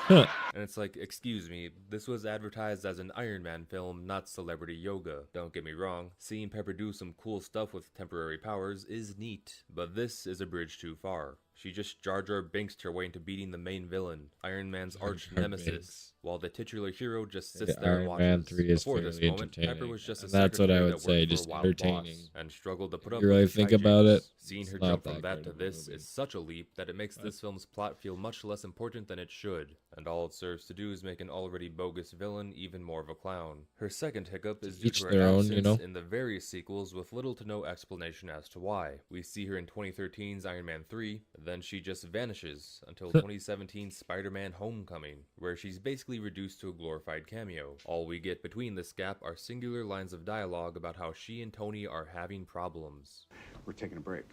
And it's like, excuse me, this was advertised as an Iron Man film, not celebrity yoga. Don't get me wrong, seeing Pepper do some cool stuff with temporary powers is neat, but this is a bridge too far. She just Jar Jar Binks'd her way into beating the main villain, Iron Man's arch nemesis, while the titular hero just sits there and watches. Iron Man 3 is Before this fairly moment, Pepper was just a that's what I secretary would that say, worked for just a wild entertaining. boss and struggled to put If up you with really his think hijinks. about it, Seeing her it's not jump from that that good to of a this movie. is such a leap that it makes this film's plot feel much less important than it should, and all it serves to do is make an already bogus villain even more of a clown. Her second hiccup is due Each to her their own, absence you know? in the various sequels with little to no explanation as to why. We see her in 2013's Iron Man 3, then she just vanishes until 2017's Spider-Man Homecoming, where she's basically reduced to a glorified cameo. All we get between this gap are singular lines of dialogue about how she and Tony are having problems. We're taking a break.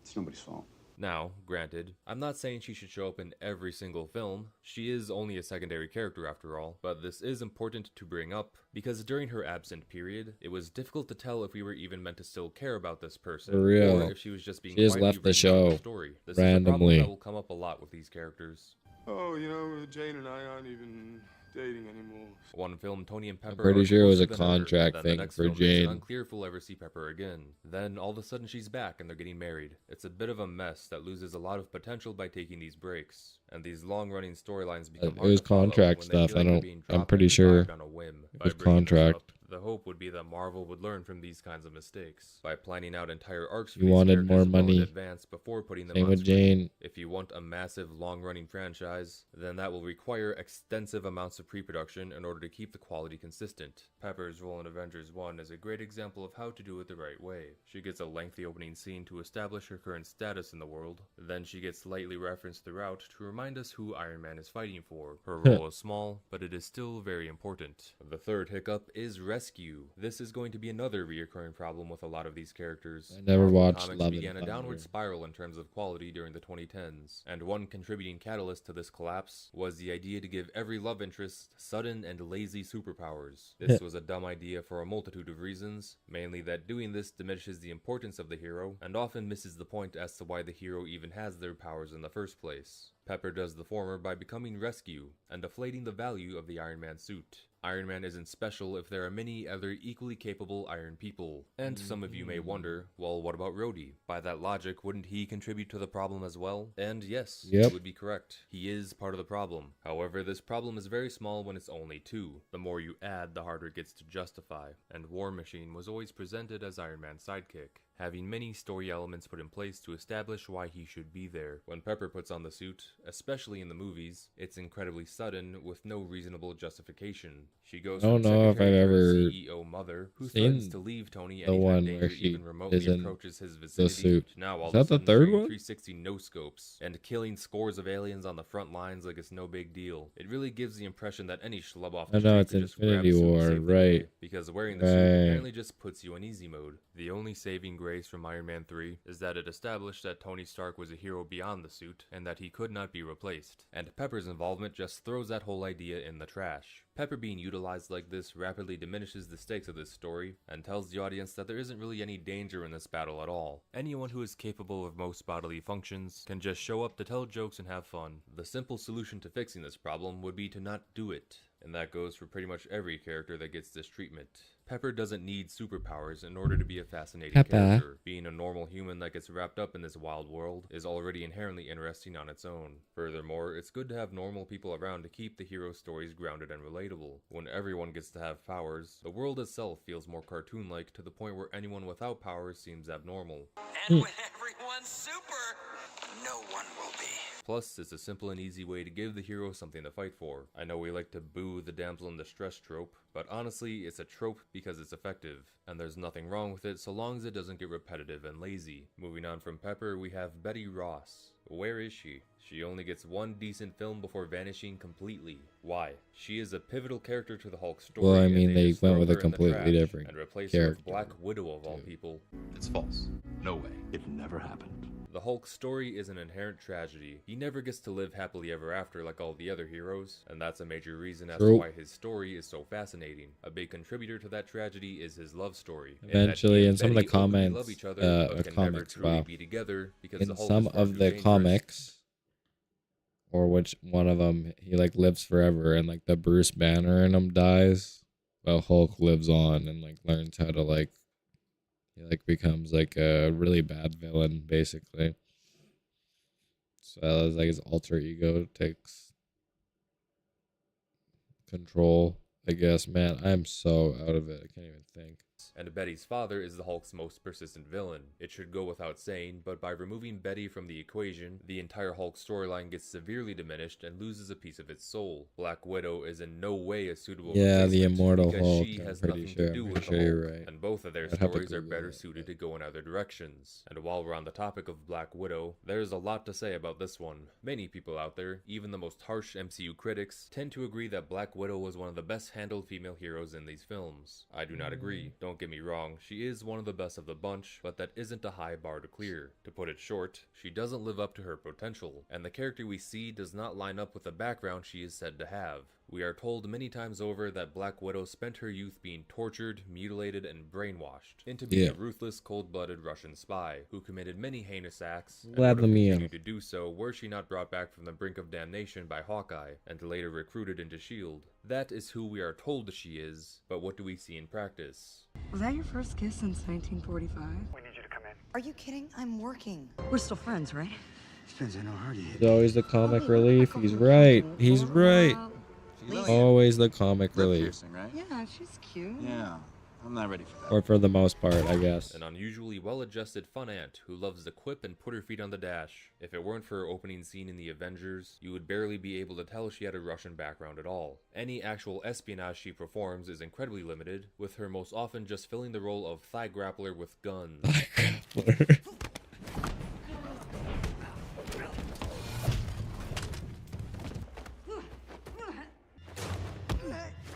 It's nobody's fault. Now, granted, I'm not saying she should show up in every single film. She is only a secondary character after all, but this is important to bring up because during her absent period, it was difficult to tell if we were even meant to still care about this person, For real. or if she was just being She just quietly left the written out of show story. This is a randomly. problem that will come up a lot with these characters. Oh, you know, Jane and I aren't even dating anymore. One film, Tony and Pepper pretty are sure it was a closer than ever, contract then thing the next for film makes Jane. it unclear if we'll ever see Pepper again. Then all of a sudden she's back and they're getting married. It's a bit of a mess that loses a lot of potential by taking these breaks, and these long-running storylines become It hard was to follow contract when they stuff. feel like they're being I'm dropped pretty and sure revived on a whim. it By was bringing this contract. up, the hope would be that Marvel would learn from these kinds of mistakes by planning out entire arcs for You these wanted characters more well in money. advance before putting them Same on with screen. Jane. If you want a massive long-running franchise, then that will require extensive amounts of pre-production in order to keep the quality consistent. Pepper's role in Avengers 1 is a great example of how to do it the right way. She gets a lengthy opening scene to establish her current status in the world, then she gets lightly referenced throughout to remind us who Iron Man is fighting for. Her role is small, but it is still very important. The third hiccup is rescue. This is going to be another reoccurring problem with a lot of these characters. I never Marvel watched Comics Love and began a downward Thunder. spiral in terms of quality during the 2010s, and one contributing catalyst to this collapse was the idea to give every love interest sudden and lazy superpowers. This was a dumb idea for a multitude of reasons, mainly that doing this diminishes the importance of the hero, and often misses the point as to why the hero even has their powers in the first place. Pepper does the former by becoming Rescue, and deflating the value of the Iron Man suit. Iron Man isn't special if there are many other equally capable Iron people. And some of you may wonder, well, what about Rhodey? By that logic, wouldn't he contribute to the problem as well? And yes, Yep. you would be correct. He is part of the problem. However, this problem is very small when it's only two. The more you add, the harder it gets to justify. And War Machine was always presented as Iron Man's sidekick, having many story elements put in place to establish why he should be there. When Pepper puts on the suit, especially in the movies, it's incredibly sudden with no reasonable justification. She goes I don't from know if secretary I've to ever CEO mother, who seen threatens to leave Tony the anytime one danger where she even remotely is in approaches his vicinity. suit. Now all Is of that a the sudden third shooting one? 360 no scopes and killing scores of aliens on the front lines like it's no big deal. It really gives the impression that any schlub off the I know, street it's could just grab a Infinity suit and War, save the right. day, because wearing the suit Right. apparently just puts you in easy mode. The only saving grace from Iron Man 3 is that it established that Tony Stark was a hero beyond the suit and that he could not be replaced. And Pepper's involvement just throws that whole idea in the trash. Pepper being utilized like this rapidly diminishes the stakes of this story and tells the audience that there isn't really any danger in this battle at all. Anyone who is capable of most bodily functions can just show up to tell jokes and have fun. The simple solution to fixing this problem would be to not do it. And that goes for pretty much every character that gets this treatment. Pepper doesn't need superpowers in order to be a fascinating Pepper. character. Being a normal human that gets wrapped up in this wild world is already inherently interesting on its own. Furthermore, it's good to have normal people around to keep the hero's stories grounded and relatable. When everyone gets to have powers, the world itself feels more cartoon-like to the point where anyone without powers seems abnormal. And when everyone's super, no one will be. Plus, it's a simple and easy way to give the hero something to fight for. I know we like to boo the damsel in distress trope, but honestly, it's a trope because it's effective, and there's nothing wrong with it so long as it doesn't get repetitive and lazy. Moving on from Pepper, we have Betty Ross. Where is she? She only gets one decent film before vanishing completely. Why? She is a pivotal character to the Hulk story. Well, I and mean, they just went throw with a her in the completely trash different and replace her with character, Black Widow of all too. people. It's false. No way. It never happened. The Hulk's story is an inherent tragedy. He never gets to live happily ever after like all the other heroes, and that's a major reason as to True. why his story is so fascinating. A big contributor to that tragedy is his love story. in that Eventually, he in and some of the Betty openly comments, love each other, but can never comics, truly wow. be together because In the Hulk some is far of too the dangerous. comics, or which one of them, he like lives forever, and like the Bruce Banner in him dies, but Hulk lives on and like learns how to like, he like becomes like a really bad villain basically. So it's like his alter ego takes control, I guess. Man, I'm so out of it. I can't even think. And Betty's father is the Hulk's most persistent villain. It should go without saying, but by removing Betty from the equation, the entire Hulk storyline gets severely diminished and loses a piece of its soul. Black Widow is in no way a suitable Yeah, the replacement Immortal because Hulk, she I'm has pretty nothing sure- to do I'm with pretty the sure Hulk, you're right. and both of their I'd have to stories are Google better it, suited but- to go in other directions. And while we're on the topic of Black Widow, there's a lot to say about this one. Many people out there, even the most harsh MCU critics, tend to agree that Black Widow was one of the best handled female heroes in these films. I do not agree. Don't get me wrong, she is one of the best of the bunch, but that isn't a high bar to clear. To put it short, she doesn't live up to her potential, and the character we see does not line up with the background she is said to have. We are told many times over that Black Widow spent her youth being tortured, mutilated, and brainwashed into being a ruthless, cold-blooded Russian spy who committed many heinous acts and would have continued to do so were she not brought back from the brink of damnation by Hawkeye and later recruited into S.H.I.E.L.D. That is who we are told she is, but what do we see in practice? Was that your first kiss since 1945? We need you to come in. Are you kidding? I'm working. We're still friends, right? Depends on how hard you hit. He's always the comic relief. He's right. He's right. Always the comic relief. Piercing, right? Yeah, she's cute. Yeah. I'm not ready for that. Or for the most part, I guess. An unusually well-adjusted fun aunt who loves to quip and put her feet on the dash. If it weren't for her opening scene in The Avengers, you would barely be able to tell she had a Russian background at all. Any actual espionage she performs is incredibly limited, with her most often just filling the role of thigh grappler with guns. Thigh grappler.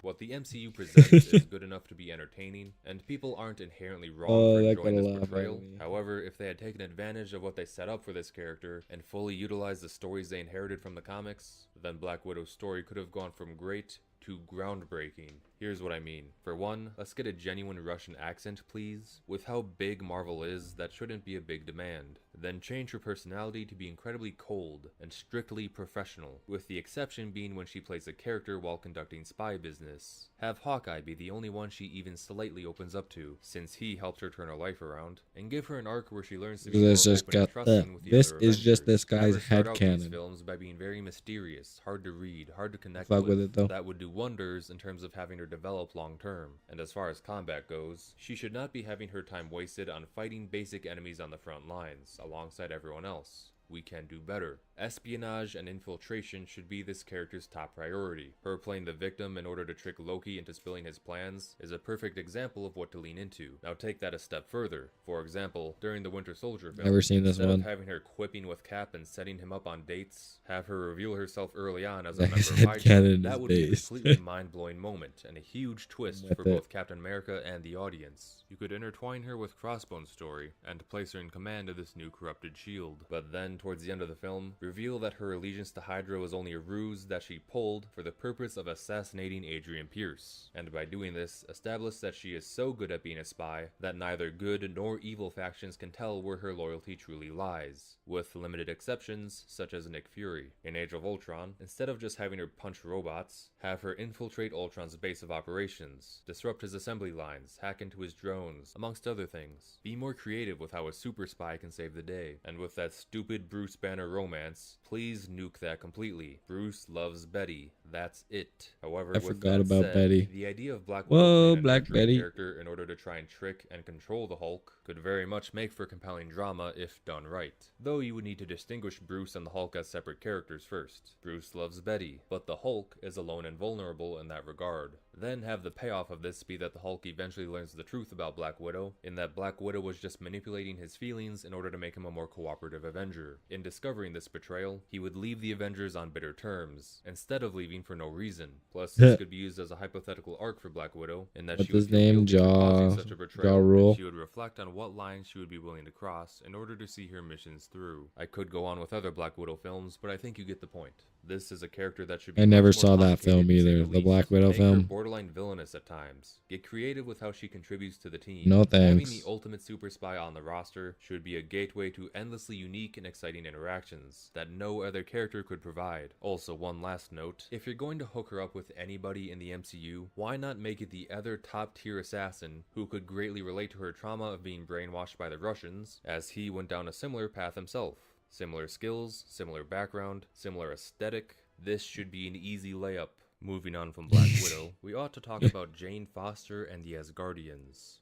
What the MCU presents is good enough to be entertaining, and people aren't inherently wrong for enjoying this portrayal. However, if they had taken advantage of what they set up for this character, and fully utilized the stories they inherited from the comics, then Black Widow's story could have gone from great to groundbreaking. Here's what I mean. For one, let's get a genuine Russian accent, please. With how big Marvel is, that shouldn't be a big demand. Then change her personality to be incredibly cold and strictly professional, with the exception being when she plays a character while conducting spy business. Have Hawkeye be the only one she even slightly opens up to, since he helped her turn her life around, and give her an arc where she learns to be more open and trusting with the this other is just Avengers. this guy's Have her start out these headcanon. films by being very mysterious, hard to read, hard to connect Fuck with. with it, though. That would do wonders in terms of having her develop long term. And as far as combat goes, she should not be having her time wasted on fighting basic enemies on the front lines, alongside everyone else. We can do better. Espionage and infiltration should be this character's top priority. Her playing the victim in order to trick Loki into spilling his plans is a perfect example of what to lean into. Now take that a step further. For example, during the Winter Soldier film, Never seen this instead one. of having her quipping with Cap and setting him up on dates, have her reveal herself early on as a That member his of headcanon Hydra. is That would be a based. completely mind-blowing moment and a huge twist With for it. both Captain America and the audience. You could intertwine her with Crossbone's story and place her in command of this new corrupted shield. But then, towards the end of the film, reveal that her allegiance to Hydra was only a ruse that she pulled for the purpose of assassinating Adrian Pierce. And by doing this, establish that she is so good at being a spy that neither good nor evil factions can tell where her loyalty truly lies. With limited exceptions, such as Nick Fury. In Age of Ultron, instead of just having her punch robots, have her infiltrate Ultron's base of operations, disrupt his assembly lines, hack into his drones, amongst other things. Be more creative with how a super spy can save the day. And with that stupid Bruce Banner romance, please nuke that completely. Bruce loves Betty. That's it. However, I with forgot that about said, Betty. the idea of Black Whoa, Widow playing a Black nurturing Betty. character in order to try and trick and control the Hulk could very much make for compelling drama if done right. Though you would need to distinguish Bruce and the Hulk as separate characters first. Bruce loves Betty, but the Hulk is alone and vulnerable in that regard. Then have the payoff of this be that the Hulk eventually learns the truth about Black Widow, in that Black Widow was just manipulating his feelings in order to make him a more cooperative Avenger. In discovering this betrayal, he would leave the Avengers on bitter terms, instead of leaving for no reason. Plus, this could be used as a hypothetical arc for Black Widow, in that What's she would his feel name? guilty for causing Jaw- such a Jaw betrayal, Rule? and she would reflect on what lines she would be willing to cross in order to see her missions through. I could go on with other Black Widow films, but I think you get the point. This is a character that should be I never much more saw that complicated, film to say either, the least. Black Widow Make her film. borderline villainous at times. Get creative with how she contributes to the team. No Having thanks. the ultimate super spy on the roster should be a gateway to endlessly unique and exciting interactions that no other character could provide. Also, one last note, if you're going to hook her up with anybody in the MCU, why not make it the other top tier assassin who could greatly relate to her trauma of being brainwashed by the Russians, as he went down a similar path himself. Similar skills, similar background, similar aesthetic. This should be an easy layup. Moving on from Black Widow, we ought to talk about Jane Foster and the Asgardians.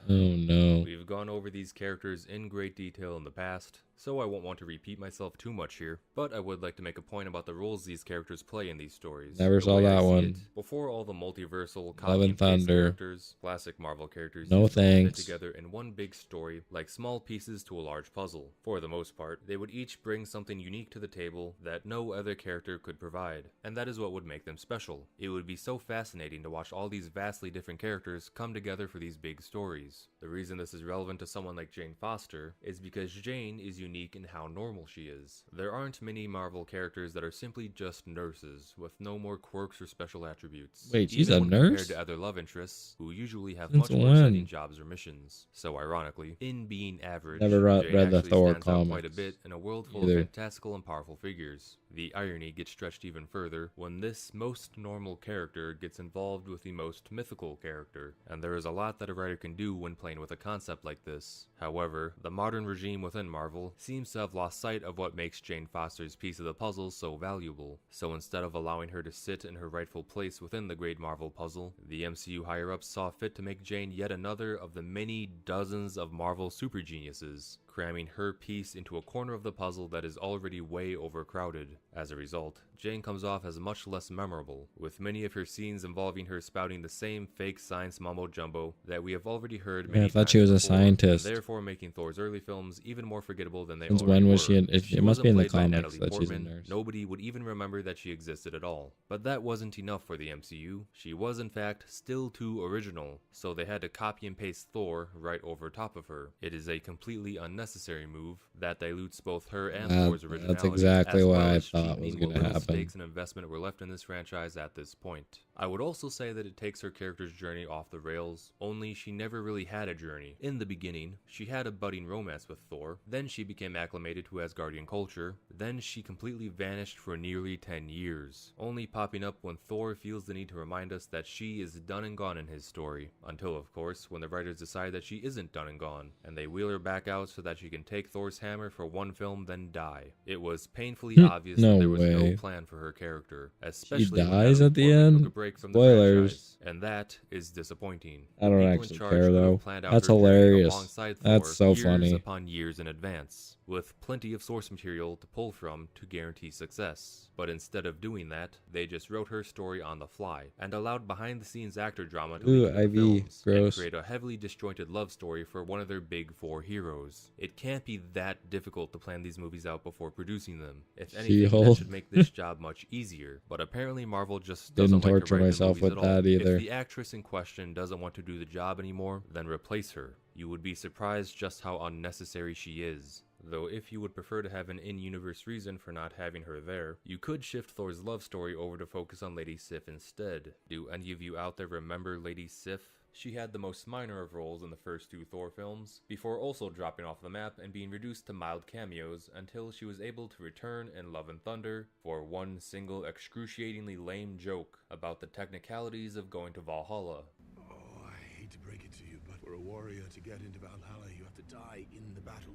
Oh no. We've gone over these characters in great detail in the past, so I won't want to repeat myself too much here, but I would like to make a point about the roles these characters play in these stories. Never The saw way I that see one. it, before all the multiversal Love copy and and paste Thunder. characters, classic Marvel characters No usually fit thanks. together in one big story, like small pieces to a large puzzle. For the most part, they would each bring something unique to the table that no other character could provide, and that is what would make them special. It would be so fascinating to watch all these vastly different characters come together for these big stories. movies. The reason this is relevant to someone like Jane Foster is because Jane is unique in how normal she is. There aren't many Marvel characters that are simply just nurses, with no more quirks or special attributes. Wait, she's Even a when nurse? compared to other love interests, who usually have Since much more when? exciting jobs or missions. So ironically, in being average, Never Jane read the actually Thor stands out quite a comics bit in a world full either. of fantastical and powerful figures. The irony gets stretched even further when this most normal character gets involved with the most mythical character, and there is a lot that a writer can do when playing with a concept like this. However, the modern regime within Marvel seems to have lost sight of what makes Jane Foster's piece of the puzzle so valuable. So instead of allowing her to sit in her rightful place within the great Marvel puzzle, the MCU higher-ups saw fit to make Jane yet another of the many dozens of Marvel super geniuses, cramming her piece into a corner of the puzzle that is already way overcrowded. As a result, Jane comes off as much less memorable, with many of her scenes involving her spouting the same fake science mumbo-jumbo that we have already heard many Yeah, I thought she times was a before, scientist. and therefore making Thor's early films even more forgettable than they Since already when was were. she in- If it she must be in the wasn't played by comics Natalie that she's a Portman, nurse. nobody would even remember that she existed at all. But that wasn't enough for the MCU. She was in fact still too original, so they had to copy and paste Thor right over top of her. It is a completely unnecessary move that dilutes both her and Thor's originality. That's exactly as what well I as thought was cheapening going what to little happen. stakes and investment were left in this franchise at this point. I would also say that it takes her character's journey off the rails, only she never really had a journey. In the beginning, she had a budding romance with Thor, then she became acclimated to Asgardian culture, then she completely vanished for nearly 10 years, only popping up when Thor feels the need to remind us that she is done and gone in his story, until of course when the writers decide that she isn't done and gone, and they wheel her back out so that she can take Thor's hammer for one film then die. It was painfully obvious No that there was way. no plan for her character, especially when dies Natalie at the Portman end? took a break from the Spoilers. franchise, and that is disappointing. I don't People in actually charge care, could have though. planned out That's her journey hilarious. alongside That's Thor so years funny. upon years in advance, with plenty of source material to pull from to guarantee success. But instead of doing that, they just wrote her story on the fly, and allowed behind-the-scenes actor drama to Ooh, leak into the IV, films, and gross. create a heavily disjointed love story for one of their big four heroes. It can't be that difficult to plan these movies out before producing them. If anything, that She-Hulk. should make this job much easier. But apparently Marvel just Didn't doesn't like to torture write the myself movies with at all. that either. If the actress in question doesn't want to do the job anymore, then replace her. You would be surprised just how unnecessary she is. Though if you would prefer to have an in-universe reason for not having her there, you could shift Thor's love story over to focus on Lady Sif instead. Do any of you out there remember Lady Sif? She had the most minor of roles in the first two Thor films, before also dropping off the map and being reduced to mild cameos until she was able to return in Love and Thunder for one single excruciatingly lame joke about the technicalities of going to Valhalla. Oh, I hate to break it to you, but for a warrior to get into Valhalla, you have to die in the battle.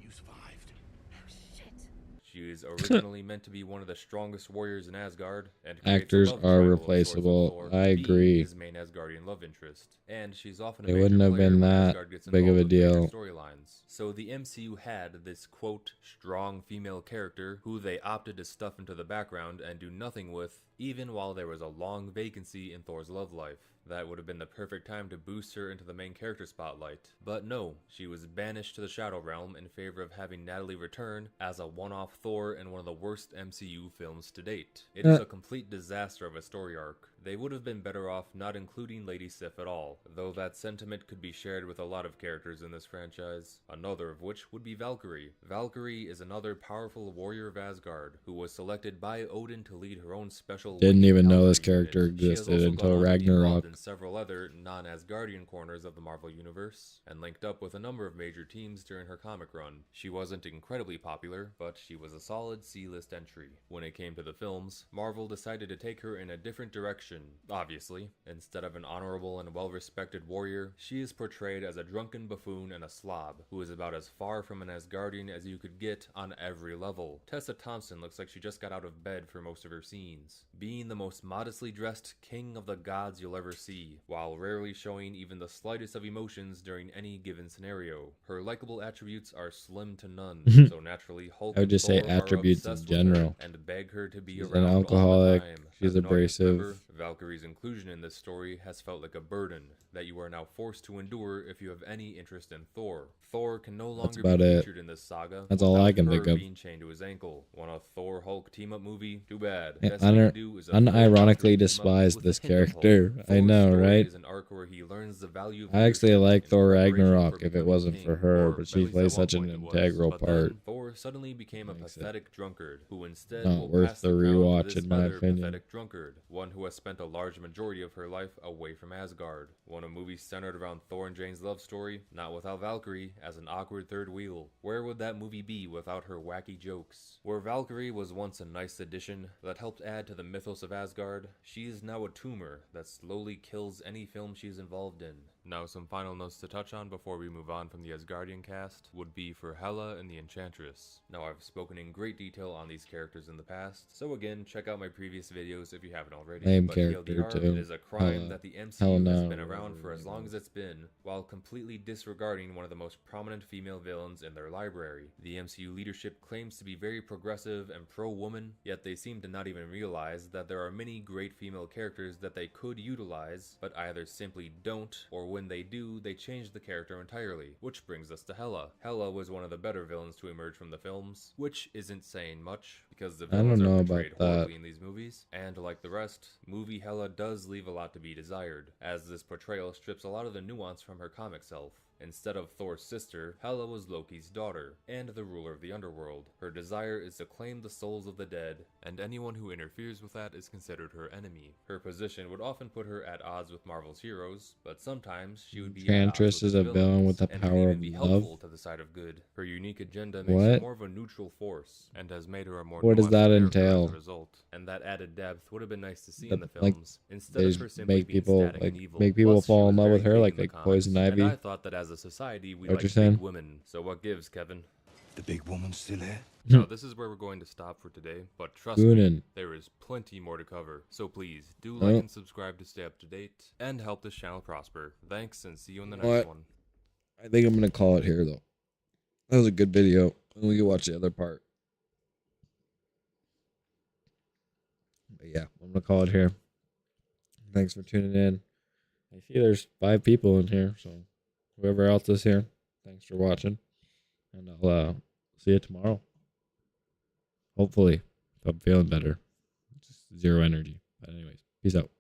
You survived. She is originally meant to be one of the strongest warriors in Asgard, and creates a Actors love are triangle of sorts with replaceable. Thor, I being agree. his main Asgardian love interest, and she's often a It major wouldn't have player been when that Asgard gets big of a involved with major deal. storylines. So the MCU had this quote strong female character who they opted to stuff into the background and do nothing with, even while there was a long vacancy in Thor's love life. That would have been the perfect time to boost her into the main character spotlight. But no, she was banished to the Shadow Realm in favor of having Natalie return as a one-off Thor in one of the worst MCU films to date. It is a complete disaster of a story arc. They would have been better off not including Lady Sif at all, though that sentiment could be shared with a lot of characters in this franchise, another of which would be Valkyrie. Valkyrie is another powerful warrior of Asgard, who was selected by Odin to lead her own special... Didn't even know this Valkyrie character unit. She has existed also until gone on to be involved Ragnarok. in several other non-Asgardian corners of the Marvel Universe, and linked up with a number of major teams during her comic run. She wasn't incredibly popular, but she was a solid C-list entry. When it came to the films, Marvel decided to take her in a different direction, obviously. Instead of an honorable and well-respected warrior, she is portrayed as a drunken buffoon and a slob, who is about as far from an Asgardian as you could get on every level. Tessa Thompson looks like she just got out of bed for most of her scenes, being the most modestly dressed king of the gods you'll ever see, while rarely showing even the slightest of emotions during any given scenario. Her likable attributes are slim to none, so naturally Hulk I would and just say Thor are attributes in obsessed with her general. and beg her to be She's around an all the alcoholic, time. she's As an audience abrasive. member, Valkyrie's inclusion in this story has felt like a burden that you are now forced to endure if you have any interest in Thor. Thor can no longer about be it. featured in this saga. That's all I without can her think of. being chained to his ankle. Want a Thor Hulk team up movie? Too bad. I Best thing to do is a Thor unironically Valkyrie team up despise with this a hint of Hulk. character. I Thor's know, story right? is an arc where he learns the value of I actually leadership like and Thor preparation Ragnarok for if it becoming wasn't king, for her, or but at she least plays at one such an point it was. integral But part. then Thor suddenly became a Makes it pathetic drunkard who instead not will worth pass the the crown to rewatch, this in my other opinion. pathetic drunkard, one who has spent a large majority of her life away from Asgard. Want a movie centered around Thor and Jane's love story? Not without Valkyrie as an awkward third wheel. Where would that movie be without her wacky jokes? Where Valkyrie was once a nice addition that helped add to the mythos of Asgard, she is now a tumor that slowly kills any film she is involved in. Now some final notes to touch on before we move on from the Asgardian cast would be for Hela and the Enchantress. Now I've spoken in great detail on these characters in the past, so again, check out my previous videos if you haven't already. Lame But character, TLDR, too. it is a crime Hela. that the MCU Hell has no. been around for as long as it's been, while completely disregarding one of the most prominent female villains in their library. The MCU leadership claims to be very progressive and pro-woman, yet they seem to not even realize that there are many great female characters that they could utilize, but either simply don't, or when they do, they change the character entirely. Which brings us to Hela. Hela was one of the better villains to emerge from the films, which isn't saying much, because the I don't villains know are about portrayed that. horribly in these movies, and like the rest, movie Hela does leave a lot to be desired, as this portrayal strips a lot of the nuance from her comic self. Instead of Thor's sister, Hela was Loki's daughter, and the ruler of the underworld. Her desire is to claim the souls of the dead, and anyone who interferes with that is considered her enemy. Her position would often put her at odds with Marvel's heroes, but sometimes she would be at odds Enchantress with is the a villain with the villains, and power could of even be love. helpful to the side of good. Her unique agenda makes her What? more of a neutral force, and has made her a more What does nuanced that character entail? as a result. And that added depth would have been nice to see The- in the like, films, instead They of just her simply make being people static and evil. make people Plus, she fall was in love very with her big like in the comics, Poison and Ivy. I thought that as a society we What like you're big saying? women. So what gives, Kevin? The big woman's still here? Now this is where we're going to stop for today, but trust me, Goonin. there is plenty more to cover. So please do Oh. like and subscribe to stay up to date and help this channel prosper. Thanks, and see you in the next What? one. I think I'm gonna call it here though. That was a good video. And we can watch the other part. But yeah, I'm gonna call it here. Thanks for tuning in. I see there's 5 people in here, so whoever else is here, thanks for watching. And I'll see you tomorrow. Hopefully, if I'm feeling better. Just 0 energy. But anyways, peace out.